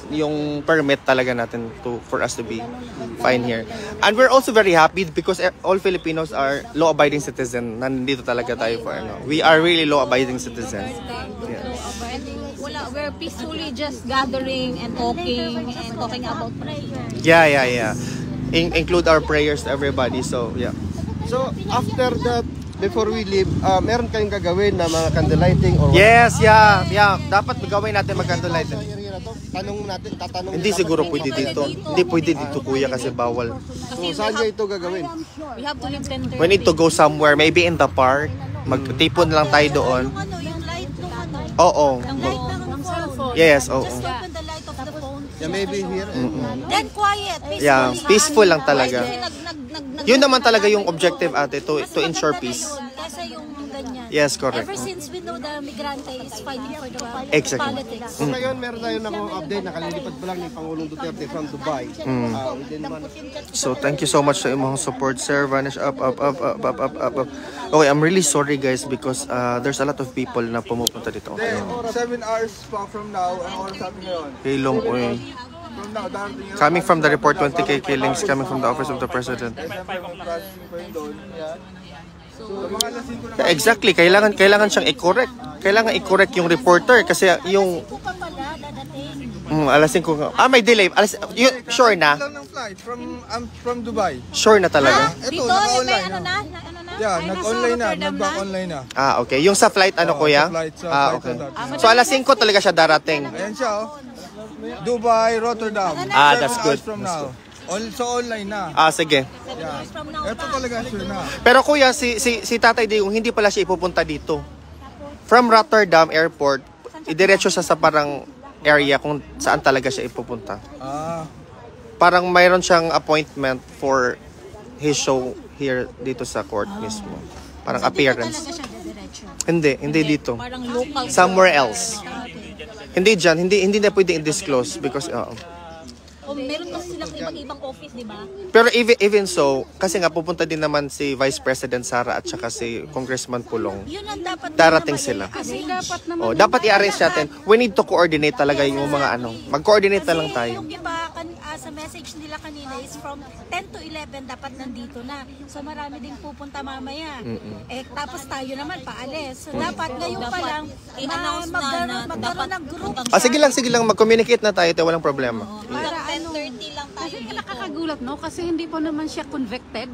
yung permit talaga natin for us to be fine here. And we're also very happy because all Filipinos are law-abiding citizens. Nandito talaga tayo for We are really law-abiding citizens. We're peacefully just gathering and talking about prayer. Yeah. Include our prayers to everybody. So, yeah. So, after that, before we leave, meron kayong gagawin na mga candlelighting or Yes, yeah. Dapat gawin natin mag-candlelighting. tatanong Hindi siguro pwede dito. Hindi pwede dito, kuya, kasi bawal. So, saan niya ito gagawin? We have to leave 10:30. We need to go somewhere, maybe in the park. Magtipon lang tayo doon. Yung light ng Oo. ng cellphone. Yes, oo. Just open the light of the phone. Yeah, maybe here. Then quiet, peaceful. Yeah, peaceful lang talaga. Nag Yun naman talaga yung objective, ate, to ensure peace. Kasi yung ganyan. Yes, correct. Ever since we know the migrante is fighting for the Exactly. politics. So ngayon, meron tayo na update, nakalilipad pa lang ni Pangulong Duterte from Dubai. Within months. So, thank you so much sa imong support, sir. Vanish up. Okay, I'm really sorry, guys, because there's a lot of people na pumupunta dito. Okay. 7 hours from now, ang oras natin ngayon. Hilong, oy. From now, darating yung Coming from the report, 20K killings coming from the office of the president. siyempre kung processing pa yun doon. Yeah. So, mga lasing ko na Yeah, exactly. Kailangan siyang i-correct. Kailangan i-correct yung reporter kasi yung alas 5 nga. May delay. Sure na? lang ng flight from Dubai. Sure na talaga? Ito, Dito, yung may naka-online ano na. na? Yeah, nag-online na, nag-back online na. Okay. Yung sa flight, ano, kuya? Sa flight na Okay. dati. So, alas 5 talaga siya darating. Ayan siya, oh. Dubai, Rotterdam. That's 7 good. hours from now. So online na. Sige. Yeah. Ito talaga sure na. Pero kuya, si Tatay Digong, hindi pala siya ipupunta dito. From Rotterdam Airport, idiretso siya sa parang area kung saan talaga siya ipupunta. Parang mayroon siyang appointment for his show here dito sa court mismo. Parang appearance. Hindi dito. Parang local. Somewhere else. Hindi dyan, hindi na pwedeng i-disclose because Meron kasi silang ibang office, di ba? pero even so, kasi nga pupunta din naman si Vice President Sara at saka si Congressman Pulong. Yun ang dapat Darating sila. Kasi dapat naman Dapat i-arrange natin. We need to coordinate talaga yung mga mag-coordinate na lang tayo. Yung iba sa message nila kanina is from 10 to 11 dapat nandito na. So marami din pupunta mamaya. Tapos tayo naman paalis. So dapat ngayon pa lang i-announce na magkaroon ng group. Sige lang, mag-communicate na tayo, walang problema. Para 10:30 lang tayo Kasi dito. nakakagulat, no? Kasi hindi po naman siya convicted.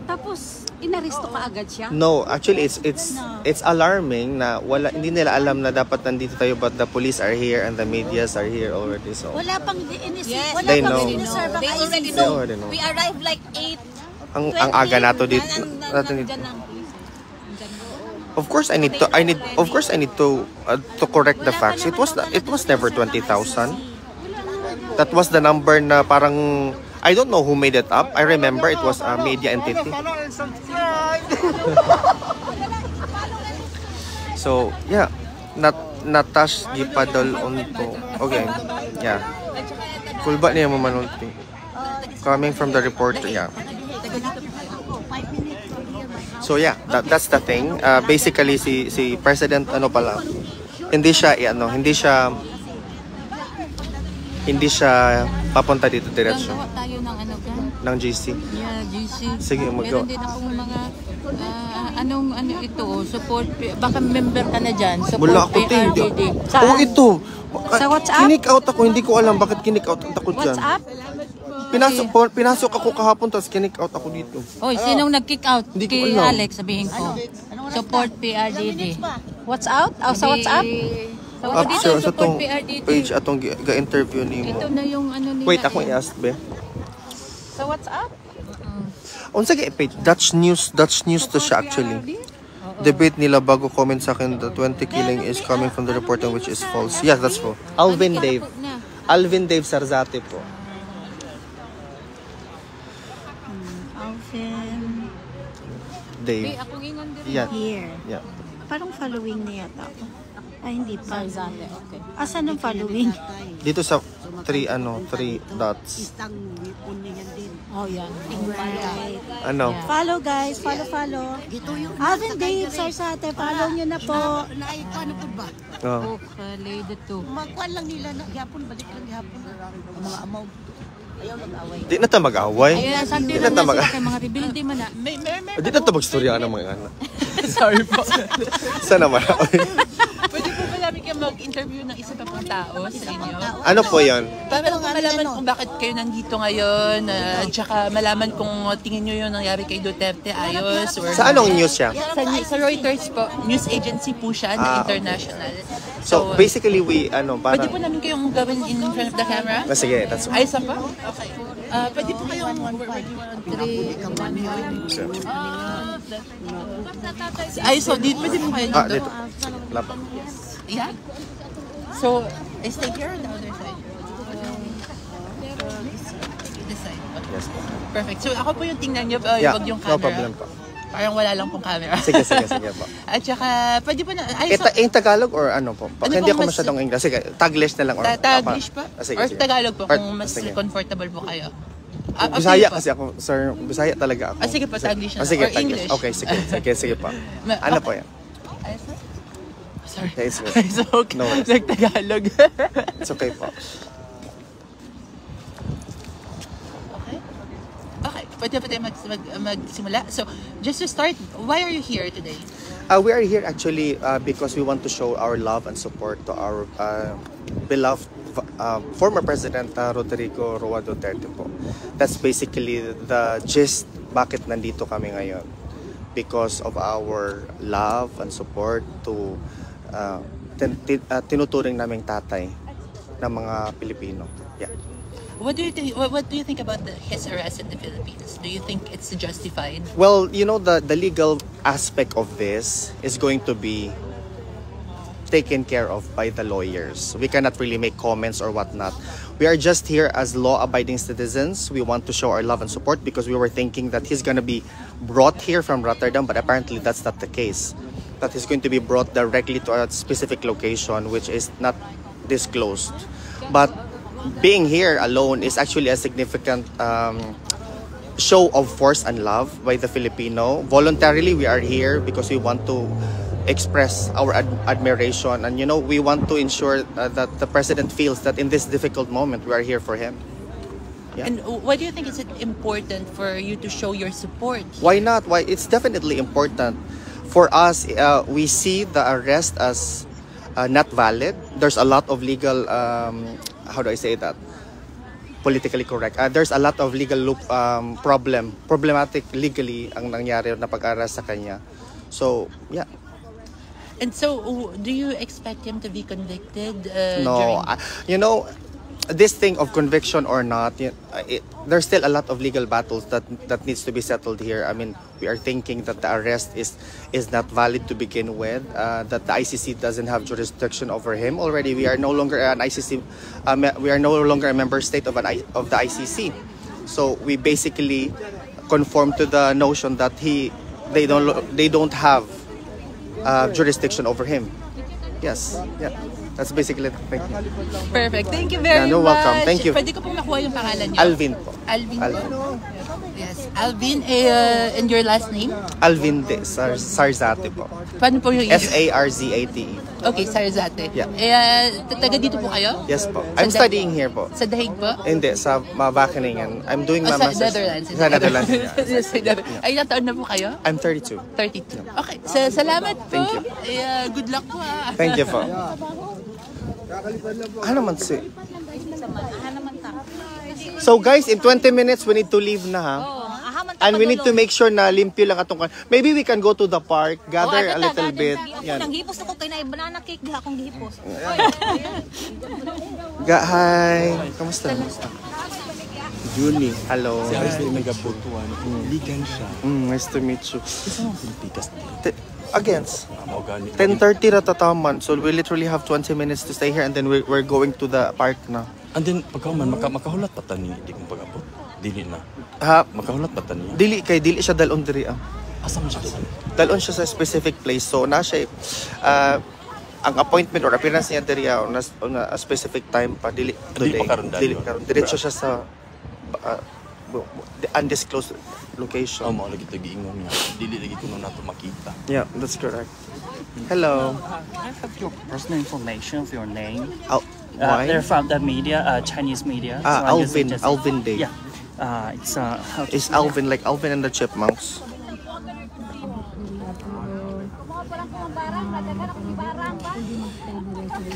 Tapos, inaresto ka agad siya. No, actually it's alarming na hindi nila alam na dapat nandito tayo, but the police are here and the medias are here already. So Wala pang Yes, wala they pang know. siniserve ang They already ICC. know. already know. We arrived like 8. ang aga nato dito. Of course I need to correct the facts. It was never 20,000. That was the number na parang I don't know who made it up. I remember it was a media entity. So, yeah. Natash gipadol onto. Okay. Yeah. Kulba niya mo manulti. Coming from the reporter, yeah. So yeah, that's the thing. Basically si President hindi siya papunta dito diretso. Gawa tayo ng ng GC. Yeah, GC. Sige, Meron din akong mga support, baka member ka na dyan. Wala ako PRDD. ito. Sa WhatsApp? Kinik out ako, hindi ko alam bakit kinik out ako dyan. WhatsApp? Pinasok ako kahapon tapos kinik out ako dito. Oy, sinong nag-kick out? Hindi ko Kay alam. Alex, sabihin ko. Support PRDD. What's out? Sa WhatsApp? Sa support itong PRDD. page atong ga-interview ni mo. Ito na yung nila. Wait, ako i-ask be. Sa WhatsApp? Unsa ga page? Dutch news to siya actually. Debate nila bago comment sa akin the 20 killing is coming from the reporting which is false. Yes, that's false. Alvin Dave Sarzate po. Alvin. Dave. Yeah. Here. Yeah. Parang following niya yata ako. Ay, hindi pa. Okay. Asan ang following? Dito sa 3 dots. Oh, yan. Right. Ano? Follow guys, follow. Alvin Dave Sarsate, follow nyo na po. Oh. Okay, dito. Magkuhan lang nila na gihapon, balik lang gihapon. Mga amaw. Ayaw mag-away. Di na ta mag-away. Ayan, sabi Di lang na ta na mag sila kay mga rebuildi man na. Di na ta magstorya ng mga anak. Sorry po. Sana man. Pwede po ba namin kayo mag-interview ng isa pa pang tao sa inyo? Ano po 'yon? Para malaman kung bakit kayo nandito ngayon, tsaka malaman kung tingin nyo yung nangyari kay Duterte ayos. Or Sa anong news siya? Sa Reuters po, news agency po siya na international. So basically we Pwede po namin kayong gawin in front of the camera? Sige, that's Ayos na po? Okay. Pwede po kayong ayos so pwede po kayo dito? dito. Lapat. Yeah? So, I stay here on the other side? This side. Okay. Yes. Perfect. So, ako po yung tingnan nyo, Yeah, wag yung no camera. problem po. Parang wala lang pong camera. Sige po. At saka, pwede po na, ayos so, In Tagalog or ano po? Hindi pong ako masyadong English. Sige, Taglish na lang. Taglish pa? Sige, Or sige. Tagalog po, Or- kung mas sige. comfortable po kayo. Bisaya po. kasi ako, sir. Bisaya talaga ako. Sige po, Taglish na. Sige, Or Taglish. English. Okay, sige pa. Ano po yan? Ayos na? Sorry. Yeah, it's good. So, okay. No worries. Nag-Tagalog. It's okay po. Okay, pwede pa tayo magsimula. So, just to start, why are you here today? We are here actually because we want to show our love and support to our beloved former President Rodrigo Roa Duterte po. That's basically the gist bakit nandito kami ngayon. Because of our love and support to tinuturing naming tatay ng mga Pilipino. Yeah. What do you think about his arrest in the Philippines? Do you think it's justified? Well, the legal aspect of this is going to be taken care of by the lawyers. We cannot really make comments or whatnot. We are just here as law-abiding citizens. We want to show our love and support because we were thinking that he's going to be brought here from Rotterdam, but apparently that's not the case. That he's going to be brought directly to a specific location which is not disclosed. But being here alone is actually a significant show of force and love by the Filipino. Voluntarily, we are here because we want to express our admiration, and we want to ensure that the president feels that in this difficult moment we are here for him. Yeah. And why do you think it's important for you to show your support? Why not? Why? It's definitely important. For us, we see the arrest as not valid. There's a lot of legal, how do I say that? Politically correct. There's a lot of legal problematic legally ang nangyari na pag-arrest sa kanya. So, yeah. And so, do you expect him to be convicted? No, this thing of conviction or not, there's still a lot of legal battles that needs to be settled here. I mean, we are thinking that the arrest is not valid to begin with. That the ICC doesn't have jurisdiction over him already. We are no longer an ICC. We are no longer a member state of the ICC. So we basically conform to the notion that they don't have jurisdiction over him. Yes, yeah. That's basically it. Thank you. Perfect. Thank you very You're much. welcome. Thank you. Pwede ko pong makuha yung pangalan niyo? Alvin po. Alvin. Alvin. Yes. Alvin, and your last name? Alvin de Sarzate po. Paano po yung Sarzate. Okay, Sarzate. Yeah. Taga dito po kayo? Yes po. I'm studying here po. Sa Dahig po? Hindi, sa Wageningen. I'm doing my Sa master's. Netherlands. Sa Netherlands. Yes, Ay, ilang taon na po kayo? I'm 32. 32. Okay. Salamat po. Thank you. Good luck po. Thank you po. Ano man si? So guys, in 20 minutes we need to leave na ha. And we need to make sure na limpyo lang atong kan. Maybe we can go to the park, gather a little bit. Yan. Nang hipos ako kay na banana cake diha akong gihipos. Hi. Kamusta? Juni. Hello. Nice to meet you. Against 10:30 na tataman. So we literally have 20 minutes to stay here and then we're going to the park na. And then pagkaman makahulat pa tani di kung pag-abot. Dili na. Ha, makahulat pa tani. Dili siya dalon diri ah. Asa man siya dalon? Dalon siya sa specific place. So na siya ang appointment or appearance niya diri on a specific time pa dili today. Dili karon. Diretso siya sa the undisclosed location. Mao lagi tagi-ingon niya. Dili lagi kuno nato makita. Yeah, that's correct. Hello. Can I have your personal information of your name? Why? They're from the media, Chinese media. Alvin Day. Yeah. It's Alvin, like Alvin and the Chipmunks.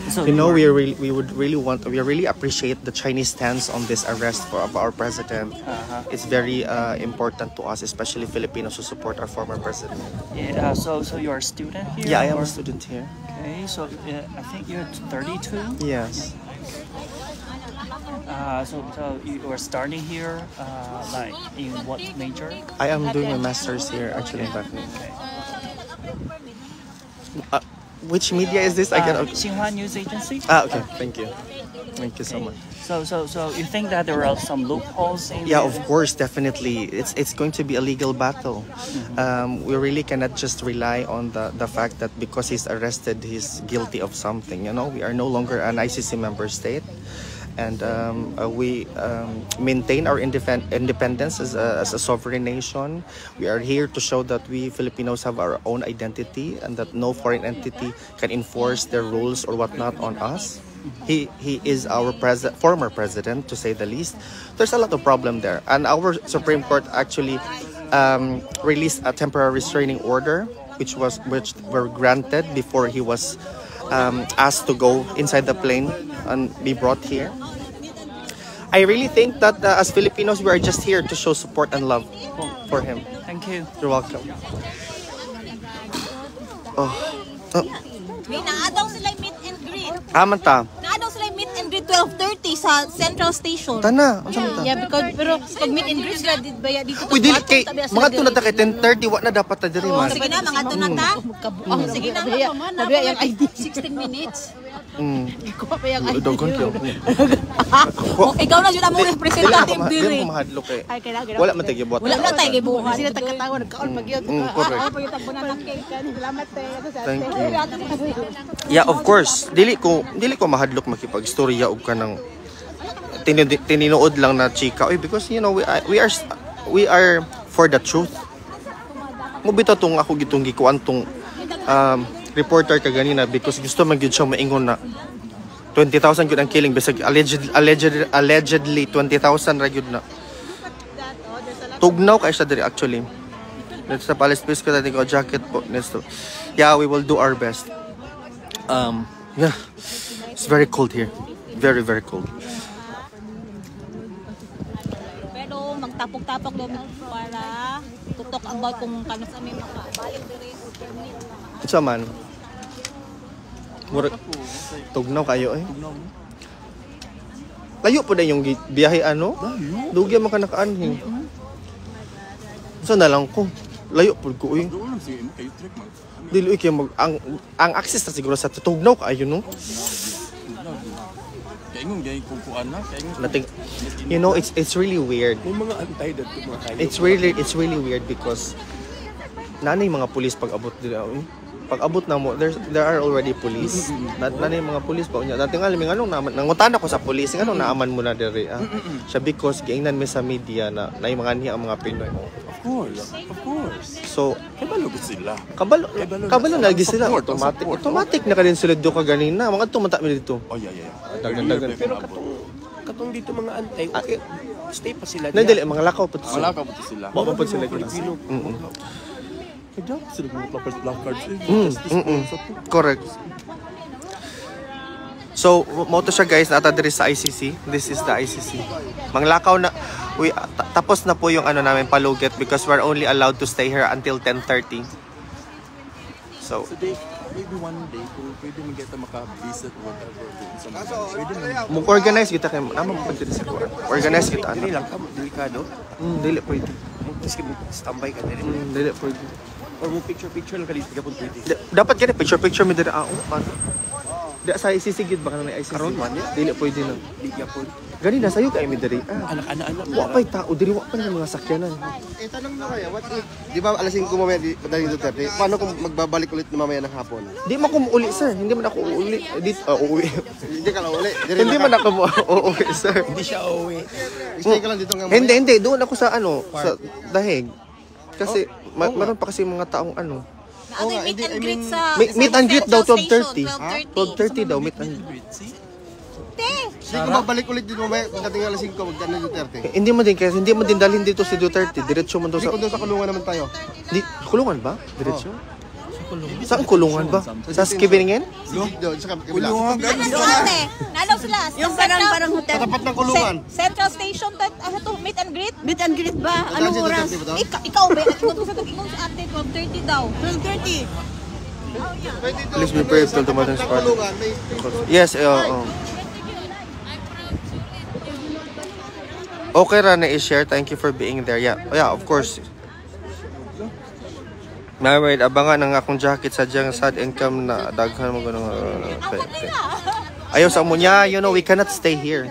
So you know, we really appreciate the Chinese stance on this arrest of our president. It's very important to us, especially Filipinos who support our former president. Yeah. So you're a student here? Yeah, I am a student here. Okay. So I think you're 32. Yes. So you are starting here, like in what major? I am doing my master's here, actually, in Backney. Which media is this? Xinhua News Agency. Okay. Thank you. Thank you so much. So you think that there are some loopholes in of course, definitely. It's going to be a legal battle. We really cannot just rely on the fact that because he's arrested, he's guilty of something. You know, we are no longer an ICC member state. And we maintain our independence as a sovereign nation. We are here to show that we Filipinos have our own identity and that no foreign entity can enforce their rules or whatnot on us. He is our former president, to say the least. There's a lot of problem there. And our Supreme Court actually released a temporary restraining order, which were granted before he was asked to go inside the plane and be brought here. I really think that as Filipinos, we are just here to show support and love for him. Thank you. You're welcome. May naadaw sila meet and greet. Amanta. Naadaw sila meet and greet 12:30 sa Central Station. Tana. Yeah, because pero pag meet and greet sila dito. Uy, dili kay mga tunata kay 10:30 wa na dapat ta diri man. Sige na mga tunata. Sige na sabi yung ID 16 minutes. Ikaw pa yung ID. Ikaw na jud mo representative diri. Dili ko mahadlok kay. Wala man tagi buhat. Wala na tayo gibuhat. Sila tagkatawa nagkaon pag yun. Correct. Salamat Thank you. Yeah, of course. Dili ko mahadlok makipag-istorya og kanang tininood lang na chika. Oy, because you know we are for the truth. Mo bitaw tong ako gitong gikuan tong reporter ka ganina because gusto man gyud siya maingon na 20,000 gyud ang killing bisag allegedly 20,000 ra gyud na. Tugnaw kay siya diri actually. Let's sa Palace Place ko dati ko jacket po nesto. Yeah, we will do our best. Yeah. It's very cold here. Very, very cold. Pero magtapok-tapok daw para tutok about kung kano sa may makabayad diri. Ito man. Tugnaw kayo eh. Layo po na yung biyahe ano? Dugya man ka nakaanhin. Saan na lang ko? Layo po ko eh. Dili kay ang access na siguro sa tugnaw kayo no. Kaya ngung gay kukuan na, kaya ngung Nothing. You know, it's really weird. May mga antay dito mga kayo. It's really weird because nanay mga pulis pag abot dila. Pag abot na mo, there are already police. Nanay mga pulis pa unya. Dati nga liming anong naman nangutan ako sa pulis, anong naaman mo na diri ah. Siya because giingnan mi sa media na nay mga niya ang mga Pinoy. Of course. So, Kabalo gid sila. kabalo lagi sila. Automatic na kadin sila do ka ganina. Mga tumata mi dito. Oh yeah. Dagan. Pero katong dito mga antay, okay. Stay pa sila. Dili mga lakaw pa to. Wala ka buti sila. Mo pa sila gina. Kaya sila mga placards. Correct. So, mo to siya guys, nata diri sa ICC. This is the ICC. Manglakaw na tapos na po yung ano namin paluget because we're only allowed to stay here until 10:30. So, Maybe one day, kung pwede mag-get maka-visit or whatever. mag-organize kita kayo. Naman mo pwede sa kuwan. Organize kita. Dili lang ka, delikado. Dili pwede. Maski standby ka dili. Dili pwede. Or mo picture lang ka dito kapon pwede. Dapat gani picture mi diri ano. Di sa ICC gid baka na ICC. Karon man Dili pwede na. di gyapon. Gani na sayo kay mi diri. Anak-anak. Wa pay tao diri wa pa ng mga sakyanan. Tanong na kaya, what if, di ba alas 5 mamaya daling Duterte, paano kung magbabalik ulit na mamaya ng hapon? Di man ko uli sir, hindi man ako uuli. Uuwi. Hindi ka na uli. Hindi man ako uuwi sir. Hindi siya uuwi. Stay ka lang dito nga. Hindi, doon ako sa ano, sa dahig. Kasi meron pa kasi mga taong ano. Meet and greet sa Meet and greet daw Central 12:30. Station, 12:30 daw meet and greet. Hindi ko mabalik ulit dito mamaya pagdating alas 5 magdaan ng Duterte. Hindi mo din kasi hindi mo din dalhin dito si Duterte. Diretso mo doon Hindi ko doon sa kulungan naman tayo. Kulungan ba? Diretso? Saan kulungan ba? Sa Skibingen? Doon sa kabila. Kulungan. Nalaw sila. Yung parang hotel. Tapat ng kulungan. Central Station, to meet and greet. Meet and greet ba? Anong oras? Ikaw ba? Ikaw sa ingon sa ate, 12:30 daw. 12:30. Please be brave till tomorrow is part. Yes, Okay ra na i-share. Thank you for being there. Yeah, of course. Married, abangan ang akong jacket sa diyang sad income na daghan mo ganun. Ayaw sa munya, you know, we cannot stay here.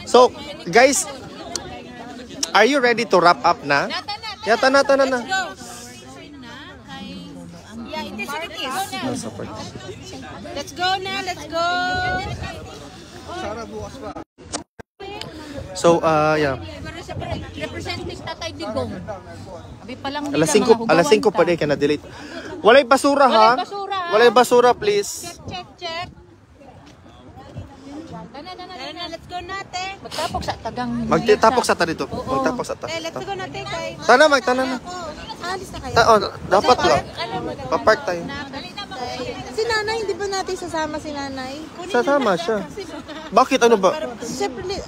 So, guys, are you ready to wrap up na? Yata na. Yeah, it is what it is. Let's go na, let's go. So, yeah. Representing Tatay Digong. Abi pa lang Alas 5 pa din ka na delete. Walay basura ha. Walay basura please. Check. Let's go natin. Magtapok sa tagang. Magtapok sa ta dito. Magtapok sa ta. Let's go natin kay. Tana na. Alis na kayo. Dapat lang. Pa-park tayo. Si nanay, hindi ba natin sasama si nanay? Sasama siya. Bakit ano ba? Siyempre,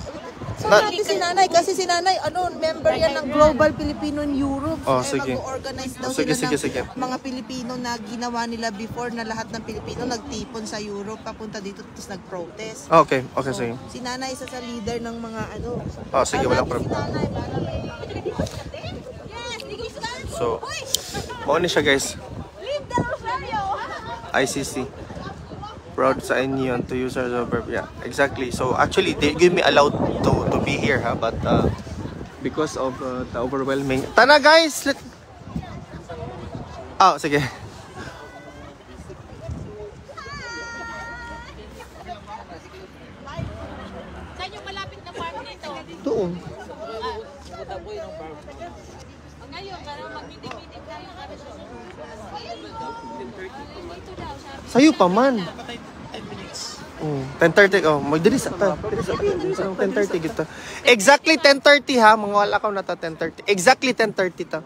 natin si nanay kasi si nanay, member yan ng Global Filipino in Europe. Sige. Mag-organize daw Sige. sila ng mga Pilipino na ginawa nila before na lahat ng Pilipino nagtipon sa Europe, papunta dito tapos nag-protest. Okay, sige. Si nanay isa sa leader ng mga Sige, walang problema. So, mauni siya guys. ICC. Proud sa inyo to use our verb. Yeah, exactly. So actually, they give me allowed to be here, but because of the overwhelming. Tana guys, sige. Saan yung malapit na farm dito? Doon. Ngayon, mag-meeting tayo. Sa'yo pa man. 10:30 magdiri sa 10:30 kita. Exactly 10:30 ha, mga wala ka na ta 10:30. Exactly 10:30 ta.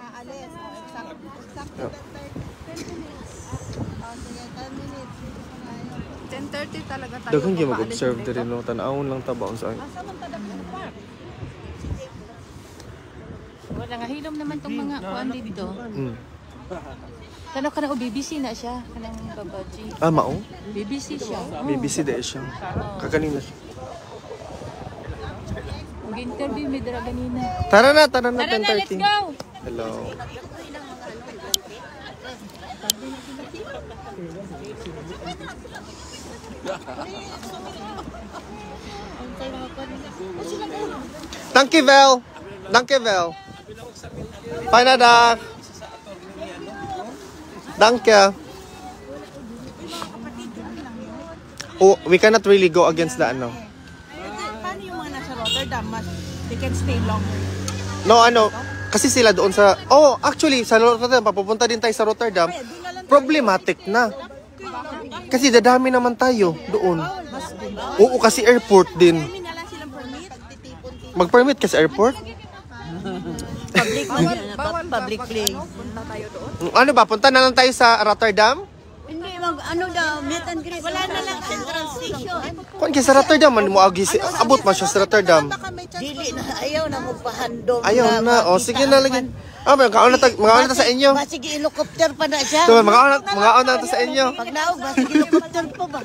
10:30 talaga tayo. Daghang gyud mag-observe diri no, tan-awon lang ta baon sa. Wala nga hilom naman tong mga kuan dito. Kano kana BBC na siya, kanang babaji. Mao? BBC siya. BBC de siya. Kaganina siya. Mag-interview mi dira ganina. Tara na 10:30. Let's go. Hello. Dankjewel. Dankjewel. Fijne dag. Dank je. Oh, we cannot really go against the ano. Paano yung mga nasa Rotterdam? They can stay longer. No, ano, kasi sila doon sa... Oh, actually, sa Rotterdam, papupunta din tayo sa Rotterdam. Problematic na. Kasi dadami naman tayo doon. Oo, kasi airport din. Mag-permit kasi airport? Public place. Ano ba, punta na lang tayo sa Rotterdam? Hindi, ano daw, meet and greet. Wala na lang Central Station. Kung kasi sa Rotterdam, man mo abot man siya sa Rotterdam. Dili na, ayaw na magpahandom. Ayaw na, o sige na lagi. Mga na sa inyo. Sige, helicopter pa na siya. Tuh, mga na sa inyo. Pag naog, sige, helicopter pa ba?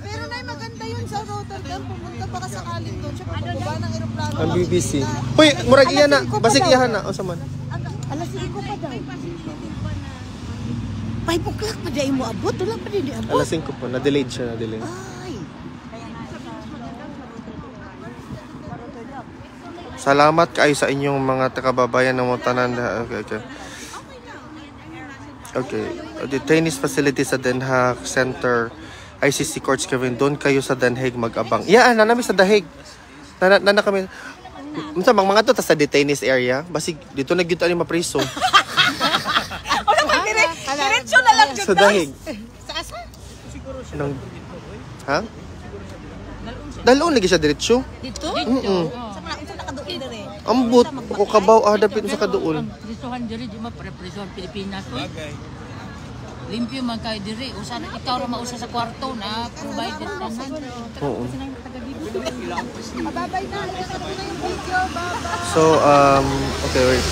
Pero na maganda yun sa Rotterdam. Pumunta pa ka sakaling doon. Siya pagbaba ng aeroplano. Ang BBC. Hoy, murag iya na. Basig iyahan na. O saman. Alas 5 pa daw. 5 o'clock pa dahil mo abot. Wala pa din abot. Alas 5 po. Na-delayed siya. Na-delayed. Ay. Salamat kayo sa inyong mga takababayan ng Montanan. Okay. Okay. The tennis facility sa Den Haag Center, ICC Courts Kevin. Doon kayo sa Den Haag mag-abang. Yeah, nanami sa Den Haag. Na kami. Minsan, mga to sa detainees area. Basig, dito na gito yung mapriso. Diretso na lang dyan. Sa dahig. Sa asa? Nang, ha? Dalon lagi siya diretsyo. Dito? Mm-mm. Sa mga nakaduin na rin. Ambot ko kabaw dapit sa kaduol. Ditohan diri di ma-represent Pilipinas. Limpyo man kay diri. Usa na ikaw ra mausa sa kwarto na provided tanan. Oo. Babay na. So, okay, wait.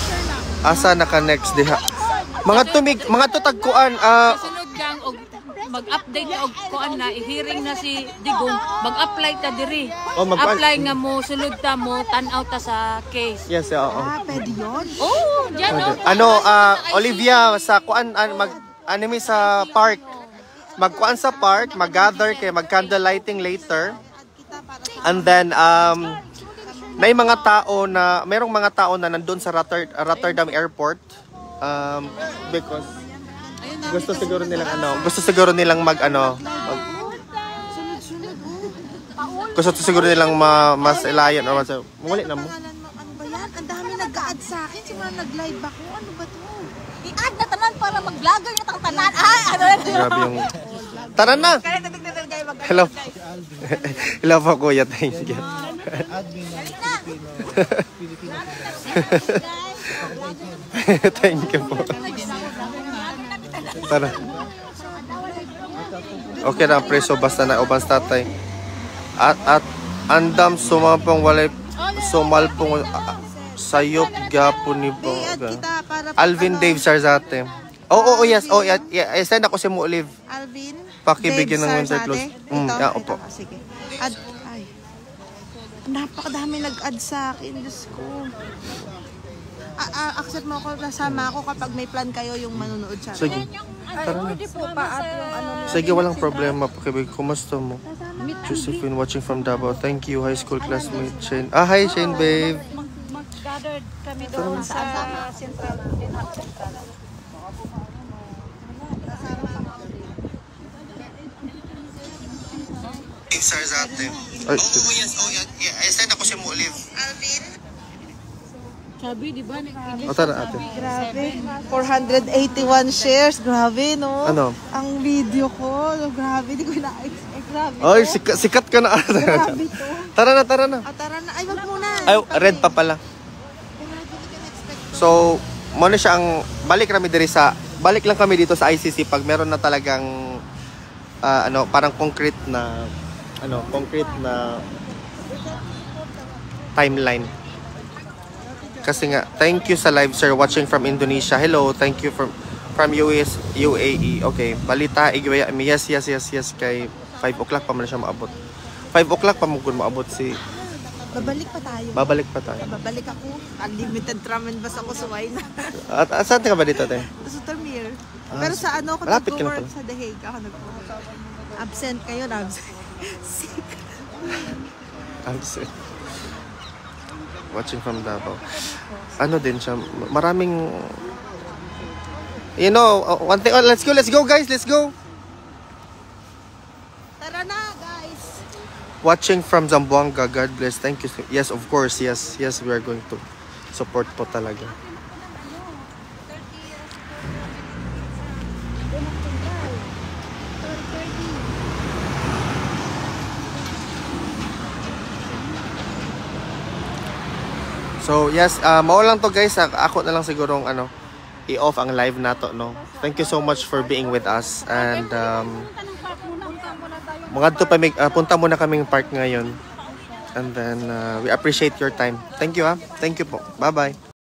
Asa naka-next diha? Mga tutagkuan, Kasunod lang og mag-update og kuan na i-hearing na si Digong, mag-apply ta diri. Apply nga mo sulod ta mo tan-aw ta sa case. Yes, oo. Pwede yun? Oh, diyan Olivia sa kuan anime sa park. Magkuan sa park, mag-gather kay mag-candle lighting later. And then may mga tao na merong mga tao na nandoon sa Rotterdam Airport because gusto siguro nilang mas ilayan or mas muli na mo. Ano ba yan? Ang dami nag-a-add sa akin. Simula nag-live ako. Ano ba to? I-add na tanan para mag-vlogger na tanan. Ay, ano na. Grabe yung... Tara na! Hello. Hello po, kuya. Thank you. Thank you po. Tara. Okay na, preso. Basta na ubang tatay. At andam sumapang walay sumalpong sayop gapon ni po. Alvin Dave Sarzate. Oh, yes. Oh, yeah. Send ako si mo Olive. Alvin? Pakibigyan ng winter clothes. Yeah, opo. Sige. Ay. Napakadami nag-add sa akin. Diyos ko. Accept mo ako, nasama ako kapag may plan kayo yung manonood sa akin. Sige. Tara na. po pa at yung ano. Sige, walang problema. Pakibig. Kumusta mo? Josephine watching from Davao. Thank you, high school classmate Shane. Hi Shane, babe. Mag-gathered kami doon sa Central. Sarzate. Oh, yes. Oh, yeah. Send ako si mo Olive. Alvin? Sabi, di ba? Tara, ate. Grabe. 481 shares. Grabe, no? Ano? Ang video ko. Grabe. Di ko na-expect. Grabe. Ay, sikat ka na. Grabe to. Tara na. Tara na. Ay, wag muna. Ay, red pa pala. So, muna siya ang balik lang kami dito sa ICC pag meron na talagang parang concrete na timeline. Kasi nga, thank you sa live sir watching from Indonesia. Hello, thank you from UAE. Okay, balita igwaya. Yes kay 5 o'clock pa man siya maabot. 5 o'clock pa mo maabot si Babalik pa tayo. Babalik pa tayo. Babalik ako. Unlimited ramen bus ako sa Wayna. At saan ka ba dito, te? Sa Tamir. Pero sa ano ako malapit ka na nag-work pala. sa The Hague. Ako nag-work. Absent kayo, absent. Sick. Absent. Watching from Davao. Ano din siya, maraming... You know, one thing, let's go guys, let's go! Tara na, guys! Watching from Zamboanga, God bless, thank you. Yes, of course, yes, we are going to support po talaga. So yes, mao lang to guys. Ako na lang sigurong i-off ang live nato, no. Thank you so much for being with us and punta muna kaming park ngayon. And then we appreciate your time. Thank you, Thank you po. Bye-bye.